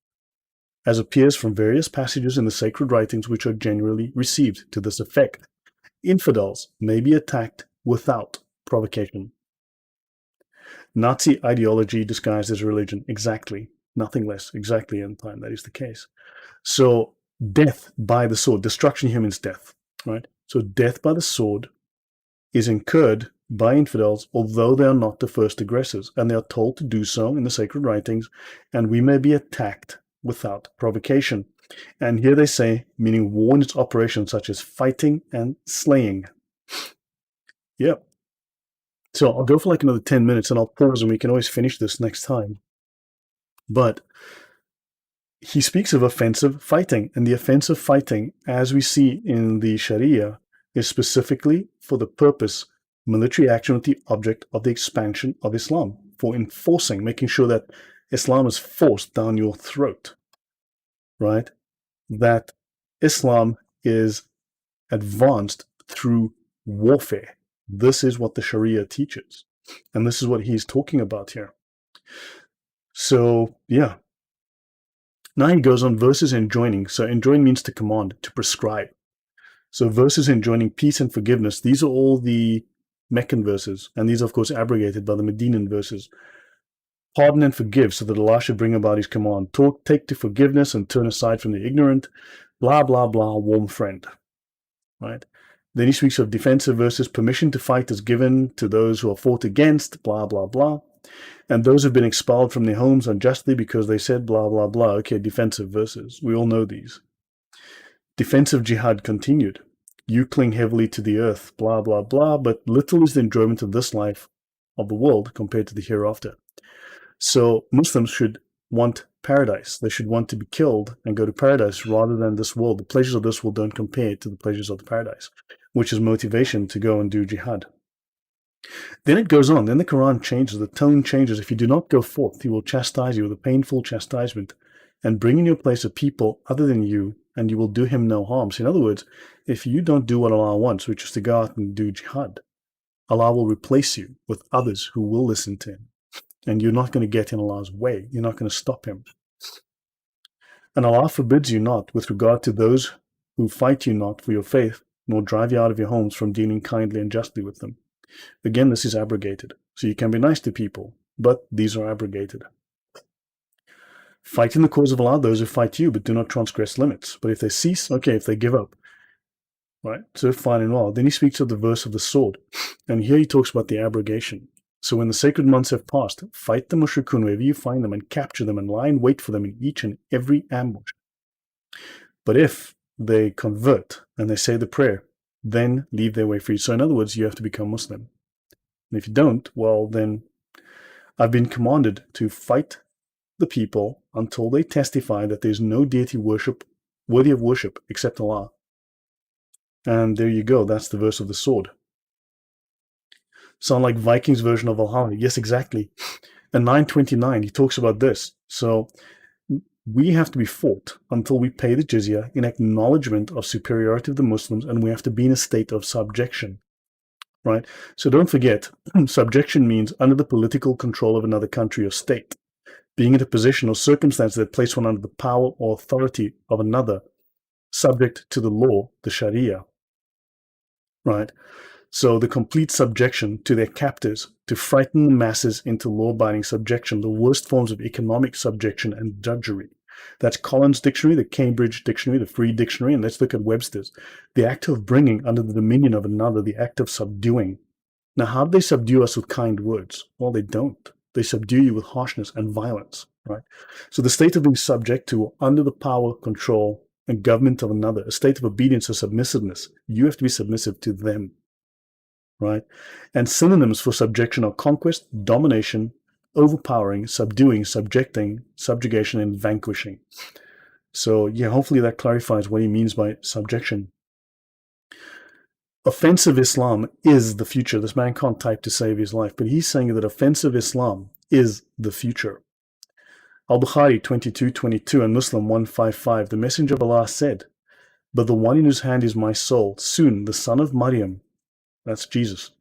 as appears from various passages in the sacred writings which are generally received to this effect. Infidels may be attacked without provocation. Nazi ideology disguised as religion. Exactly. Nothing less. Exactly in time. That is the case. So death by the sword. Destruction here means death. Right? So death by the sword is incurred by infidels, although they are not the first aggressors. And they are told to do so in the sacred writings. And we may be attacked without provocation. And here they say, meaning war in its operations such as fighting and slaying. Yep. So I'll go for like another 10 minutes and I'll pause and we can always finish this next time. But he speaks of offensive fighting, and the offensive fighting, as we see in the Sharia, is specifically for the purpose, military action with the object of the expansion of Islam, for enforcing, making sure that Islam is forced down your throat, right? That Islam is advanced through warfare. This is what the Sharia teaches. And this is what he's talking about here. So, yeah. Now he goes on verses enjoining. So enjoin means to command, to prescribe. So verses enjoining peace and forgiveness. These are all the Meccan verses. And these are, of course, abrogated by the Medinan verses. Pardon and forgive so that Allah should bring about his command. Take to forgiveness and turn aside from the ignorant. Blah, blah, blah, warm friend. Right? Then he speaks of defensive verses. Permission to fight is given to those who are fought against, blah, blah, blah. And those who have been expelled from their homes unjustly because they said blah, blah, blah. Okay, defensive verses. We all know these. Defensive jihad continued. You cling heavily to the earth, blah, blah, blah. But little is the enjoyment of this life of the world compared to the hereafter. So Muslims should want paradise. They should want to be killed and go to paradise rather than this world. The pleasures of this world don't compare to the pleasures of the paradise, which is motivation to go and do jihad. Then it goes on. Then the Quran changes. The tone changes. If you do not go forth, he will chastise you with a painful chastisement and bring in your place a people other than you, and you will do him no harm. So in other words, if you don't do what Allah wants, which is to go out and do jihad, Allah will replace you with others who will listen to him. And you're not going to get in Allah's way. You're not going to stop him. And Allah forbids you not with regard to those who fight you not for your faith, nor drive you out of your homes from dealing kindly and justly with them. Again, this is abrogated. So you can be nice to people, but these are abrogated. Fight in the cause of Allah those who fight you, but do not transgress limits. But if they cease, okay, if they give up, right? So fine and well. Then he speaks of the verse of the sword. And here he talks about the abrogation. So when the sacred months have passed, fight the mushrikun wherever you find them and capture them and lie in wait for them in each and every ambush. But if they convert and they say the prayer, then leave their way free. So in other words, you have to become Muslim. And if you don't, well, then I've been commanded to fight the people until they testify that there's no deity worthy of worship except Allah. And there you go. That's the verse of the sword. Sound like Vikings version of Valhalla. Yes, exactly. And 929, he talks about this. So we have to be fought until we pay the jizya in acknowledgement of superiority of the Muslims, and we have to be in a state of subjection. Right? So don't forget, subjection means under the political control of another country or state, being in a position or circumstance that place one under the power or authority of another, subject to the law, the Sharia. Right? So the complete subjection to their captors, to frighten the masses into law-abiding subjection, the worst forms of economic subjection and drudgery. That's Collins' dictionary, the Cambridge dictionary, the Free dictionary, and let's look at Webster's. The act of bringing under the dominion of another, the act of subduing. Now, how do they subdue us with kind words? Well, they don't. They subdue you with harshness and violence, right? So the state of being subject to, under the power, control, and government of another, a state of obedience or submissiveness. You have to be submissive to them, right? And synonyms for subjection are conquest, domination, overpowering, subduing, subjecting, subjugation, and vanquishing. So yeah, hopefully that clarifies what he means by subjection. Offensive Islam is the future. This man can't type to save his life, but he's saying that offensive Islam is the future. Al-Bukhari 22:22 and Muslim 155, the Messenger of Allah said, "But the one in whose hand is my soul, soon the son of Maryam," that's Jesus,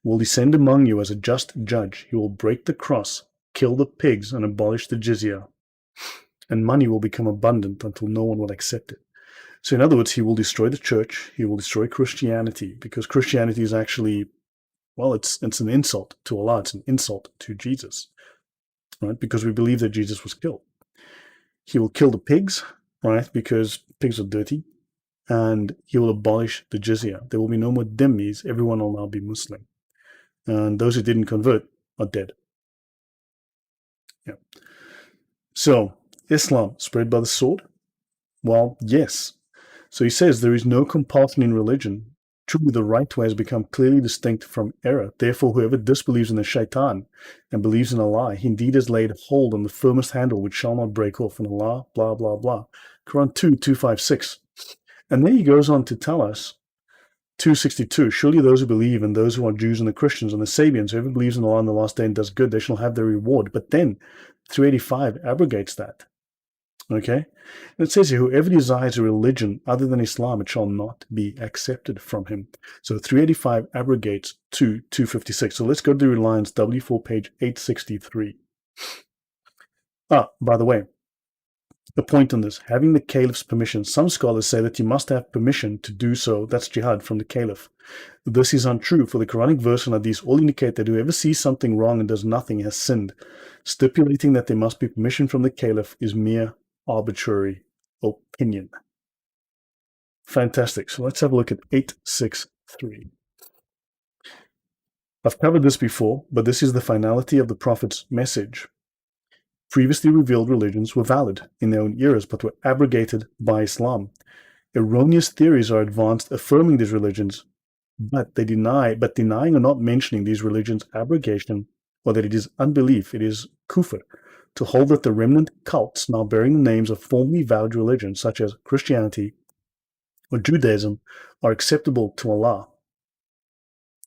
"will descend among you as a just judge. He will break the cross, kill the pigs, and abolish the jizya. And money will become abundant until no one will accept it." So in other words, he will destroy the church. He will destroy Christianity, because Christianity is actually, well, it's an insult to Allah. It's an insult to Jesus, right? Because we believe that Jesus was killed. He will kill the pigs, right? Because pigs are dirty. And he will abolish the jizya. There will be no more dhimmis. Everyone will now be Muslim. And those who didn't convert are dead. Yeah. So, Islam spread by the sword? Well, yes. So he says there is no compulsion in religion. Truly, the right way has become clearly distinct from error. Therefore, whoever disbelieves in the shaitan and believes in Allah, he indeed has laid hold on the firmest handle which shall not break off. And Allah, blah, blah, blah. Quran 2:256. And then he goes on to tell us, 262, surely those who believe and those who are Jews and the Christians and the Sabians, whoever believes in Allah on the last day and does good, they shall have their reward. But then 385 abrogates that. Okay? And it says here, whoever desires a religion other than Islam, it shall not be accepted from him. So 385 abrogates 256. So let's go to the Reliance W4 page 863. By the way, the point on this, having the caliph's permission. Some scholars say that you must have permission to do so. That's jihad from the caliph. This is untrue, for the Quranic verse and hadith all indicate that whoever sees something wrong and does nothing has sinned. Stipulating that there must be permission from the caliph is mere arbitrary opinion. Fantastic. So let's have a look at 863. I've covered this before, but this is the finality of the Prophet's message. Previously revealed religions were valid in their own eras, but were abrogated by Islam. Erroneous theories are advanced affirming these religions, but denying or not mentioning these religions' abrogation, or that it is unbelief, it is kufr, to hold that the remnant cults now bearing the names of formerly valid religions, such as Christianity or Judaism, are acceptable to Allah.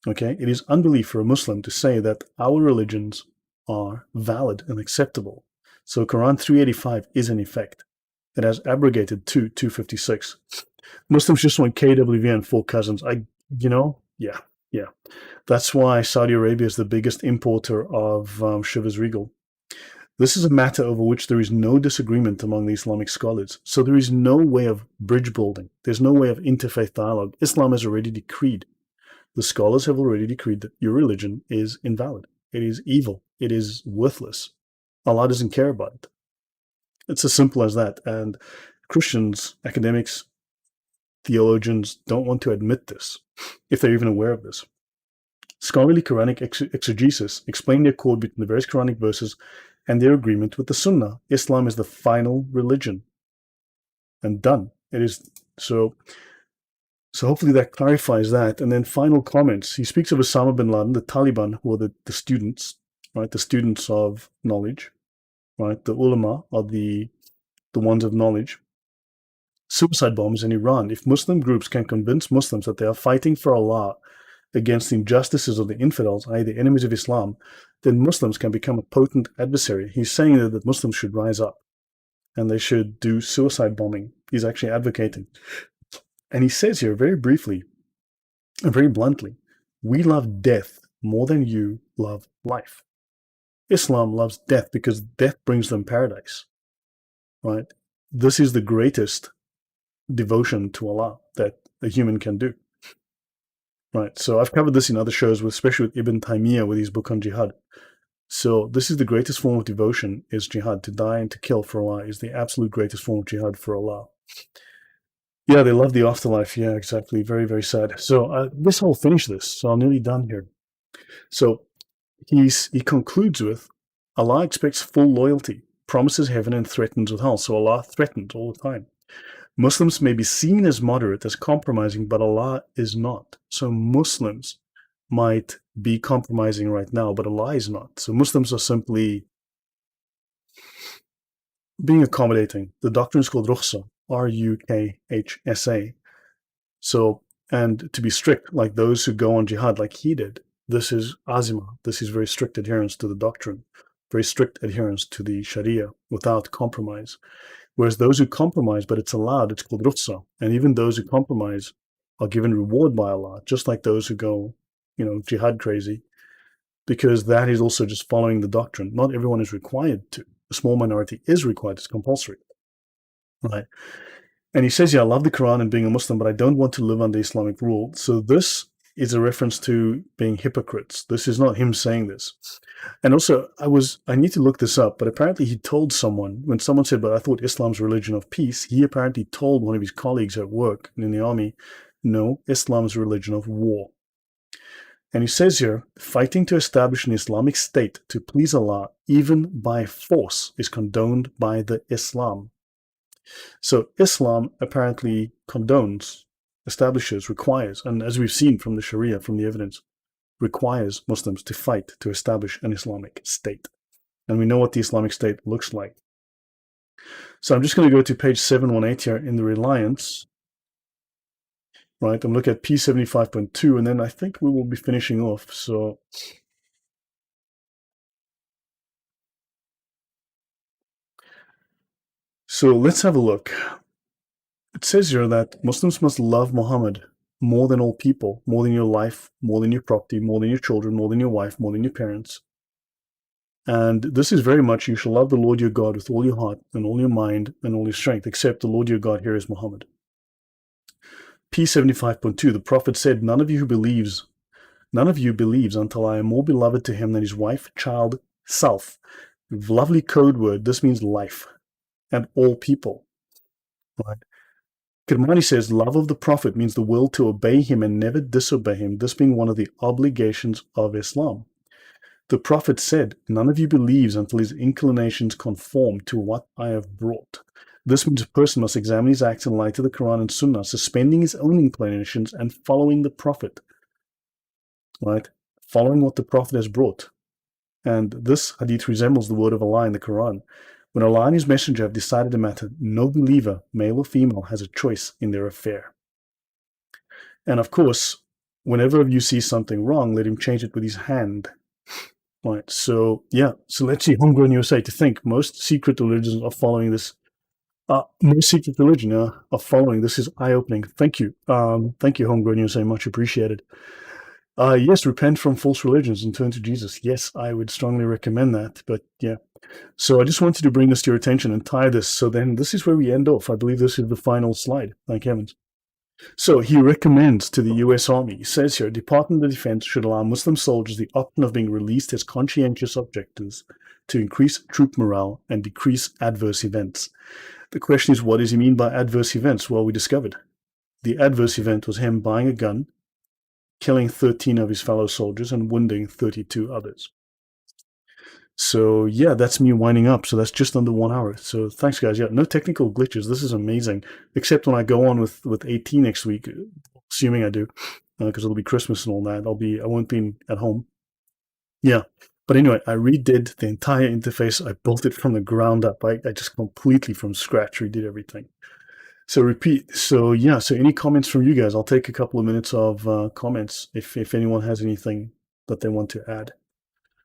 Okay, it is unbelief for a Muslim to say that our religions are valid and acceptable. So Quran 385 is in effect. It has abrogated 256. Muslims just want KWV and four cousins. Yeah. That's why Saudi Arabia is the biggest importer of Chivas Regal. This is a matter over which there is no disagreement among the Islamic scholars. So there is no way of bridge building. There's no way of interfaith dialogue. Islam has already decreed. The scholars have already decreed that your religion is invalid. It is evil. It is worthless. Allah doesn't care about it. It's as simple as that. And Christians, academics, theologians don't want to admit this, if they're even aware of this. Scholarly Quranic exegesis explain the accord between the various Quranic verses and their agreement with the Sunnah. Islam is the final religion. And done. It is So hopefully that clarifies that. And then final comments. He speaks of Osama bin Laden, the Taliban, who are the students, right? The students of knowledge, right? The ulama are the ones of knowledge. Suicide bombers in Iran. If Muslim groups can convince Muslims that they are fighting for Allah against the injustices of the infidels, i.e. the enemies of Islam, then Muslims can become a potent adversary. He's saying that Muslims should rise up and they should do suicide bombing. He's actually advocating. And he says here very briefly and very bluntly, we love death more than you love life. Islam loves death because death brings them paradise, right? This is the greatest devotion to Allah that a human can do, right? So I've covered this in other shows, especially with Ibn Taymiyyah with his book on Jihad. So this is the greatest form of devotion is Jihad. To die and to kill for Allah is the absolute greatest form of Jihad for Allah. Yeah, they love the afterlife. Yeah, exactly. Very, very sad. So this I'll finish this. So I'm nearly done here. So he concludes with, Allah expects full loyalty, promises heaven and threatens with hell. So Allah threatens all the time. Muslims may be seen as moderate, as compromising, but Allah is not. So Muslims might be compromising right now, but Allah is not. So Muslims are simply being accommodating. The doctrine is called rukhsa, rukhsa. So, and to be strict, like those who go on jihad, like he did, this is azima. This is very strict adherence to the doctrine, very strict adherence to the Sharia without compromise. Whereas those who compromise, but it's allowed, it's called rukhsa. And even those who compromise are given reward by Allah, just like those who go, jihad crazy, because that is also just following the doctrine. Not everyone is required to. A small minority is required. It's compulsory, right? And he says, yeah, I love the Quran and being a Muslim, but I don't want to live under Islamic rule. So this is a reference to being hypocrites. This is not him saying this. And also, I need to look this up, but apparently he told someone, when someone said, but I thought Islam's religion of peace, he apparently told one of his colleagues at work in the army, no, Islam's religion of war. And he says here, fighting to establish an Islamic state to please Allah, even by force, is condoned by the Islam. So Islam apparently condones, establishes, requires, and as we've seen from the Sharia, from the evidence, requires Muslims to fight to establish an Islamic state. And we know what the Islamic state looks like. So I'm just going to go to page 718 here in the Reliance. Right, I'm looking at P75.2, and then I think we will be finishing off. So let's have a look. It says here that Muslims must love Muhammad more than all people, more than your life, more than your property, more than your children, more than your wife, more than your parents. And this is very much, you shall love the Lord your God with all your heart and all your mind and all your strength, except the Lord your God here is Muhammad. P75.2, the Prophet said, none of you believes until I am more beloved to him than his wife, child, self. Lovely code word, this means life and all people. Right? Kirmani says, love of the Prophet means the will to obey him and never disobey him, this being one of the obligations of Islam. The Prophet said, none of you believes until his inclinations conform to what I have brought. This means a person must examine his acts in light of the Quran and Sunnah, suspending his own inclinations and following the Prophet. Right? Following what the Prophet has brought. And this hadith resembles the word of Allah in the Quran. When Allah and his messenger have decided a matter, no believer, male or female, has a choice in their affair. And of course, whenever you see something wrong, let him change it with his hand. Right, so yeah, so let's see, Homegrown USA, to think most secret religions are following this. Most secret religion are following this is eye-opening. Thank you. Thank you, Homegrown USA, much appreciated. Yes, repent from false religions and turn to Jesus. Yes, I would strongly recommend that, but yeah. So I just wanted to bring this to your attention and tie this. So then this is where we end off. I believe this is the final slide. Thank heavens. So he recommends to the U.S. Army, he says here, Department of Defense should allow Muslim soldiers the option of being released as conscientious objectors to increase troop morale and decrease adverse events. The question is, what does he mean by adverse events? Well, we discovered. The adverse event was him buying a gun, killing 13 of his fellow soldiers and wounding 32 others. So yeah, that's me winding up. So that's just under 1 hour. So thanks, guys. Yeah, no technical glitches. This is amazing. Except when I go on with AT next week, assuming I do, because it'll be Christmas and all that. I won't be at home. Yeah. But anyway, I redid the entire interface. I built it from the ground up. I just completely from scratch redid everything. So repeat. So yeah. So any comments from you guys? I'll take a couple of minutes of comments if anyone has anything that they want to add.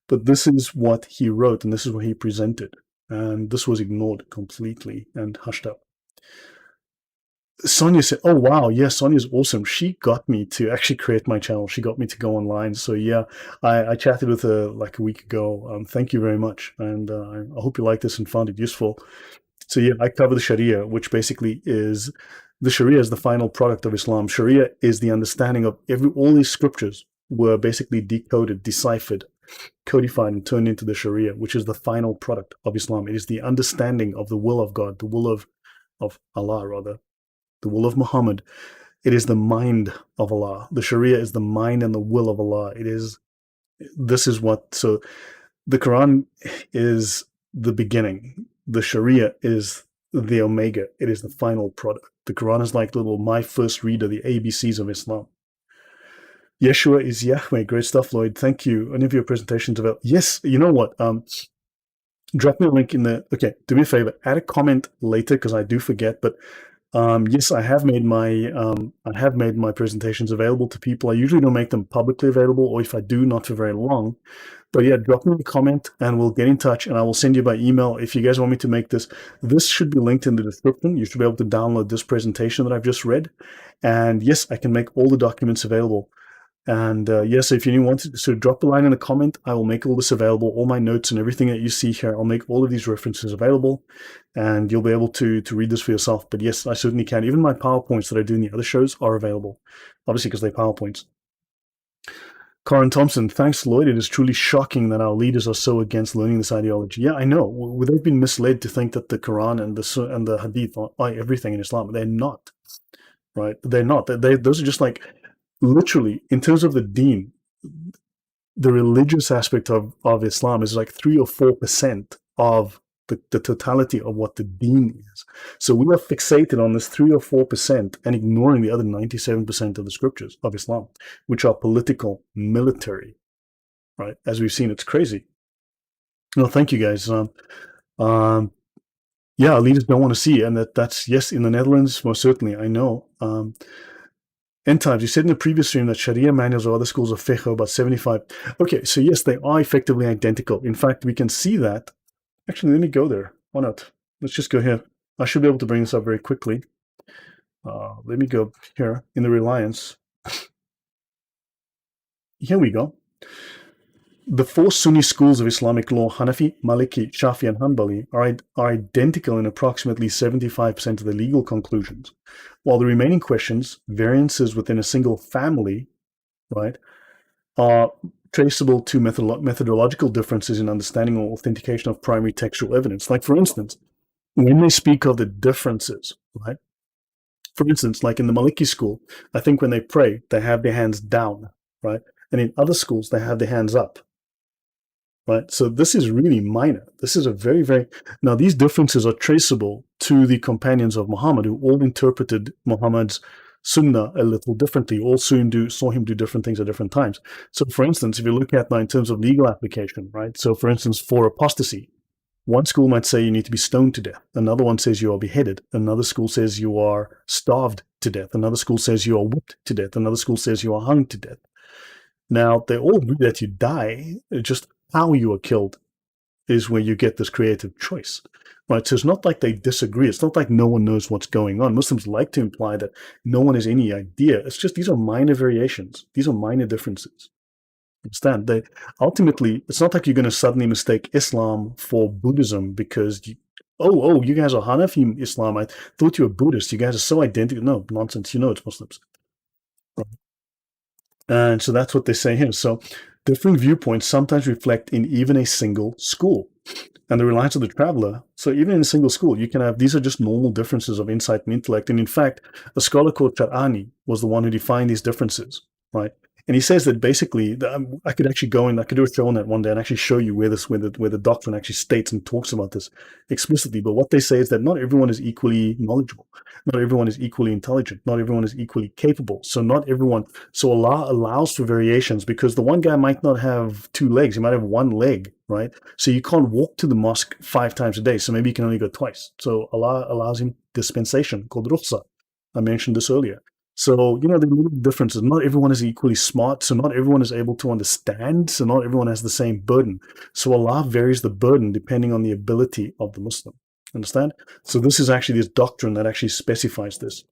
But this is what he wrote, and this is what he presented, and this was ignored completely and hushed up. Sonia said, "Oh wow, yeah, Sonia's awesome. She got me to actually create my channel. She got me to go online. So yeah, I chatted with her like a week ago. Thank you very much, and I hope you liked this and found it useful. So yeah, I cover the Sharia, which basically is the Sharia is the final product of Islam. Sharia is the understanding of all these scriptures were basically decoded, deciphered, codified, and turned into the Sharia, which is the final product of Islam. It is the understanding of the will of God, the will of Allah, rather, the will of Muhammad. It is the mind of Allah. The Sharia is the mind and the will of Allah. This is what, so the Quran is the beginning. The Sharia is the Omega. It is the final product. The Quran is like little my first reader, the ABCs of Islam. Yeshua is Yahweh. Great stuff, Lloyd. Thank you. Any of your presentations about, yes, you know what? Drop me a link in the, okay, do me a favor, add a comment later because I do forget, but yes, I have made my presentations available to people. I usually don't make them publicly available, or if I do, not for very long. But yeah, drop me a comment and we'll get in touch, and I will send you by email if you guys want me to make this. This should be linked in the description. You should be able to download this presentation that I've just read. And yes, I can make all the documents available. And yes, if you want to drop a line in a comment, I will make all this available. All my notes and everything that you see here, I'll make all of these references available, and you'll be able to read this for yourself. But yes, I certainly can. Even my PowerPoints that I do in the other shows are available, obviously because they're PowerPoints. Karen Thompson, thanks, Lloyd. It is truly shocking that our leaders are so against learning this ideology. Yeah, I know. They've been misled to think that the Quran and the Hadith are everything in Islam. They're not, right? They're not. Those are just like, literally, in terms of the deen, the religious aspect of Islam is like 3 or 4% of the totality of what the deen is. So we are fixated on this 3 or 4% and ignoring the other 97% of the scriptures of Islam, which are political, military, right? As we've seen, it's crazy. No, thank you guys. Yeah, leaders don't want to see, and that's, yes, in the Netherlands, most certainly, I know. End times, you said in the previous stream that Sharia manuals or other schools of fiqh are about 75. Okay, so yes, they are effectively identical. In fact, we can see that. Actually, let me go there. Why not? Let's just go here. I should be able to bring this up very quickly. Let me go here in the Reliance. Here we go. The 4 Sunni schools of Islamic law, Hanafi, Maliki, Shafi, and Hanbali, are identical in approximately 75% of the legal conclusions, while the remaining questions, variances within a single family, right, are traceable to methodological differences in understanding or authentication of primary textual evidence. Like, for instance, when they speak of the differences, right, for instance, like in the Maliki school, I think when they pray, they have their hands down, right, and in other schools, they have their hands up. Right, so this is really minor. This is a very, very, now these differences are traceable to the companions of Muhammad, who all interpreted Muhammad's sunnah a little differently, all saw him do different things at different times. So for instance, if you look at that in terms of legal application, right, so for instance, for apostasy, one school might say you need to be stoned to death. Another one says you are beheaded. Another school says you are starved to death. Another school says you are whipped to death. Another school says you are hung to death. Now, they all agree that you die, just how you are killed is where you get this creative choice, right? So it's not like they disagree. It's not like no one knows what's going on. Muslims like to imply that no one has any idea. It's just these are minor variations. These are minor differences. Understand? Ultimately, it's not like you're going to suddenly mistake Islam for Buddhism because you guys are Hanafi Islam. I thought you were Buddhist. You guys are so identical. No, nonsense. You know it's Muslims. Right. And so that's what they say here. So differing viewpoints sometimes reflect in even a single school and the reliance of the traveler. So even in a single school, you can have, these are just normal differences of insight and intellect. And in fact, a scholar called Charani was the one who defined these differences, right? And he says that basically, I could actually go in, I could do a show on that one day and actually show you where the doctrine actually states and talks about this explicitly. But what they say is that not everyone is equally knowledgeable, not everyone is equally intelligent, not everyone is equally capable. So Allah allows for variations because the one guy might not have two legs, he might have one leg, right? So you can't walk to the mosque 5 times a day, so maybe you can only go twice. So Allah allows him dispensation called rukhsa. I mentioned this earlier. So, the little differences. Not everyone is equally smart, so not everyone is able to understand, so not everyone has the same burden. So Allah varies the burden depending on the ability of the Muslim. Understand? So this is actually this doctrine that actually specifies this.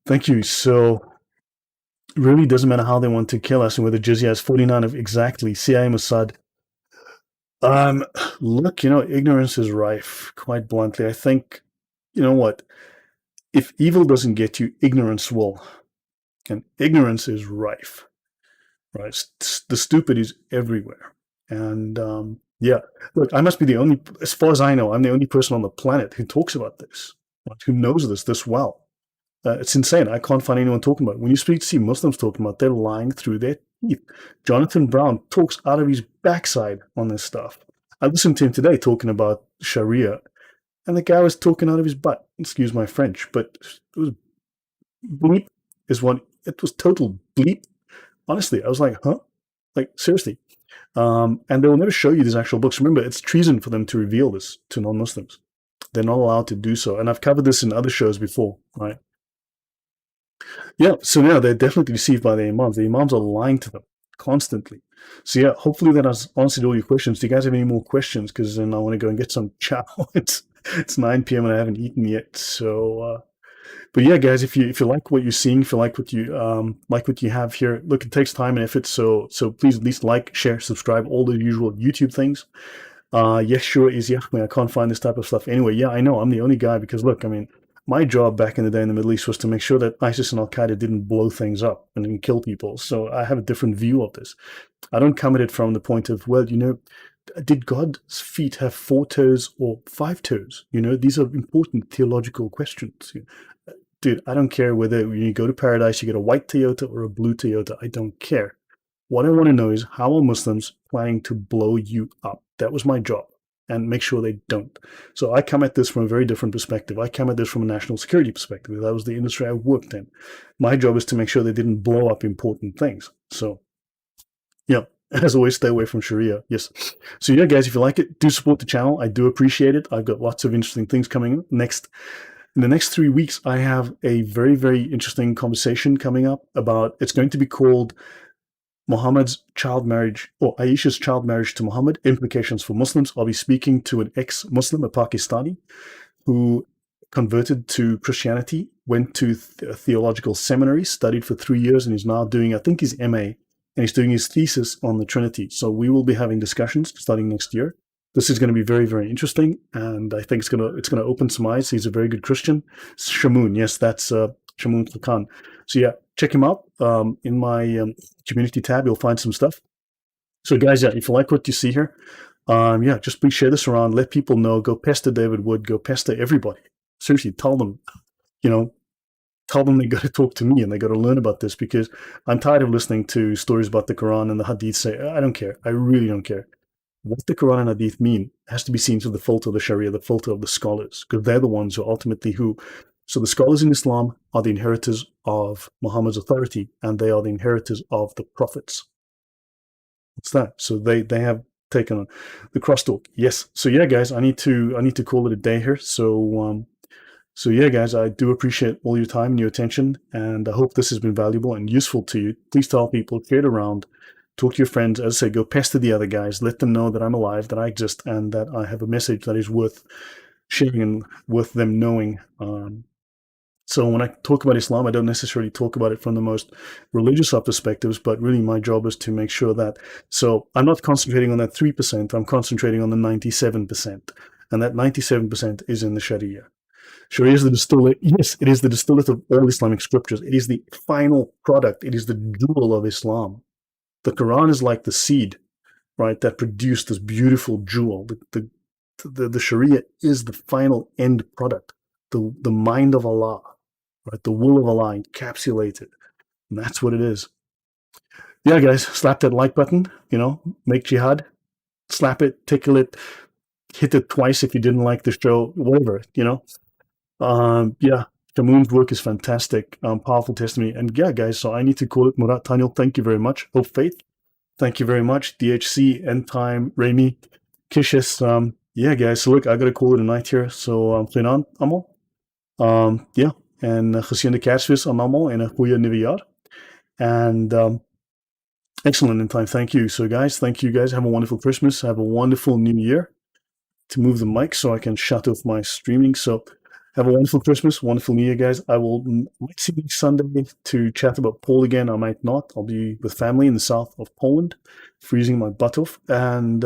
Thank you. So it really doesn't matter how they want to kill us and whether jizya is 49 of exactly CIA Mossad. Look, ignorance is rife, quite bluntly. I think, you know what? If evil doesn't get you, ignorance will. And ignorance is rife, right? The stupid is everywhere. And yeah, look, I must be the only, as far as I know, I'm the only person on the planet who talks about this, right? Who knows this well. It's insane. I can't find anyone talking about it. When you see Muslims talking about it, they're lying through their teeth. Jonathan Brown talks out of his backside on this stuff. I listened to him today talking about Sharia, and the guy was talking out of his butt. Excuse my French, but it was bleep is what it was. Total bleep. Honestly, I was like, huh? Like, seriously. And they will never show you these actual books. Remember, it's treason for them to reveal this to non-Muslims. They're not allowed to do so. And I've covered this in other shows before, right? Yeah, so now they're definitely deceived by the imams. The imams are lying to them constantly. So yeah, hopefully that has answered all your questions. Do you guys have any more questions? Because then I want to go and get some chow. It's 9 p.m. and I haven't eaten yet. So but yeah, guys, if you like what you're seeing, if you like what you have here, look, it takes time and effort. So please at least like, share, subscribe, all the usual YouTube things. Yes, sure is Yahweh. I can't find this type of stuff anyway. Yeah, I know. I'm the only guy because look, I mean, my job back in the day in the Middle East was to make sure that ISIS and Al Qaeda didn't blow things up and didn't kill people. So I have a different view of this. I don't come at it from the point of, well, did God's feet have 4 toes or 5 toes? These are important theological questions. Dude, I don't care whether when you go to paradise, you get a white Toyota or a blue Toyota. I don't care. What I want to know is how are Muslims planning to blow you up? That was my job, and make sure they don't. So I come at this from a very different perspective. I come at this from a national security perspective. That was the industry I worked in. My job is to make sure they didn't blow up important things. So, yeah, as always, stay away from Sharia. Yes. So yeah, guys, if you like it, do support the channel. I do appreciate it. I've got lots of interesting things coming up next. In the next 3 weeks, I have a very, very interesting conversation coming up about, it's going to be called Muhammad's child marriage, or Aisha's child marriage to Muhammad, implications for Muslims. I'll be speaking to an ex-Muslim, a Pakistani, who converted to Christianity, went to a theological seminary, studied for 3 years, and is now doing, I think, his MA, and he's doing his thesis on the Trinity. So we will be having discussions starting next year. This is going to be very, very interesting, and I think it's going to open some eyes. He's a very good Christian. Shamoon, yes, that's Shamoon Khan. So yeah, check him out. In my community tab, you'll find some stuff. So guys, yeah, if you like what you see here, yeah, just please share this around. Let people know. Go pester David Wood. Go pester everybody. Seriously, tell them, tell them they got to talk to me and they got to learn about this because I'm tired of listening to stories about the Quran and the Hadith. Say, I don't care. I really don't care. What the Quran and Hadith mean has to be seen through the filter of the Sharia, the filter of the scholars, because they're the ones who ultimately So the scholars in Islam are the inheritors of Muhammad's authority, and they are the inheritors of the prophets. What's that? So they have taken on the crosstalk. Yes. So yeah, guys, I need to call it a day here. So yeah, guys, I do appreciate all your time and your attention, and I hope this has been valuable and useful to you. Please tell people, share it around. Talk to your friends. As I say, go pester the other guys. Let them know that I'm alive, that I exist, and that I have a message that is worth sharing and worth them knowing. So when I talk about Islam, I don't necessarily talk about it from the most religious of perspectives, but really my job is to make sure that, so I'm not concentrating on that 3%, I'm concentrating on the 97%. And that 97% is in the Sharia. Sharia is the distillate, yes, it is the distillate of all Islamic scriptures. It is the final product. It is the jewel of Islam. The Quran is like the seed, right, that produced this beautiful jewel. The Sharia is the final end product, the mind of Allah, right, the will of Allah encapsulated. And that's what it is. Yeah, guys, slap that like button, make jihad, slap it, tickle it, hit it twice if you didn't like the show, whatever. Yeah, Shamoon's work is fantastic, powerful testimony. And yeah, guys, so I need to call it. Murat, Tanil, thank you very much. Hope Faith, thank you very much. DHC, End Time, Remy, Kishis. Yeah, guys, so look, I gotta call it a night here. So, Flinan, allemaal. Ja, en gezien de kerstvis allemaal en een goede nieuwjaar. And excellent in time. Thank you. So, guys, thank you guys. Have a wonderful Christmas. Have a wonderful New Year. To move the mic so I can shut off my streaming. So, have a wonderful Christmas, wonderful New Year, guys. Might see you next Sunday to chat about Poland again. I might not. I'll be with family in the south of Poland, freezing my butt off. And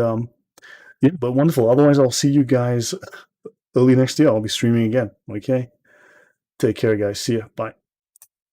yeah, but wonderful. Otherwise, I'll see you guys early next year. I'll be streaming again. Okay. Take care, guys. See ya. Bye.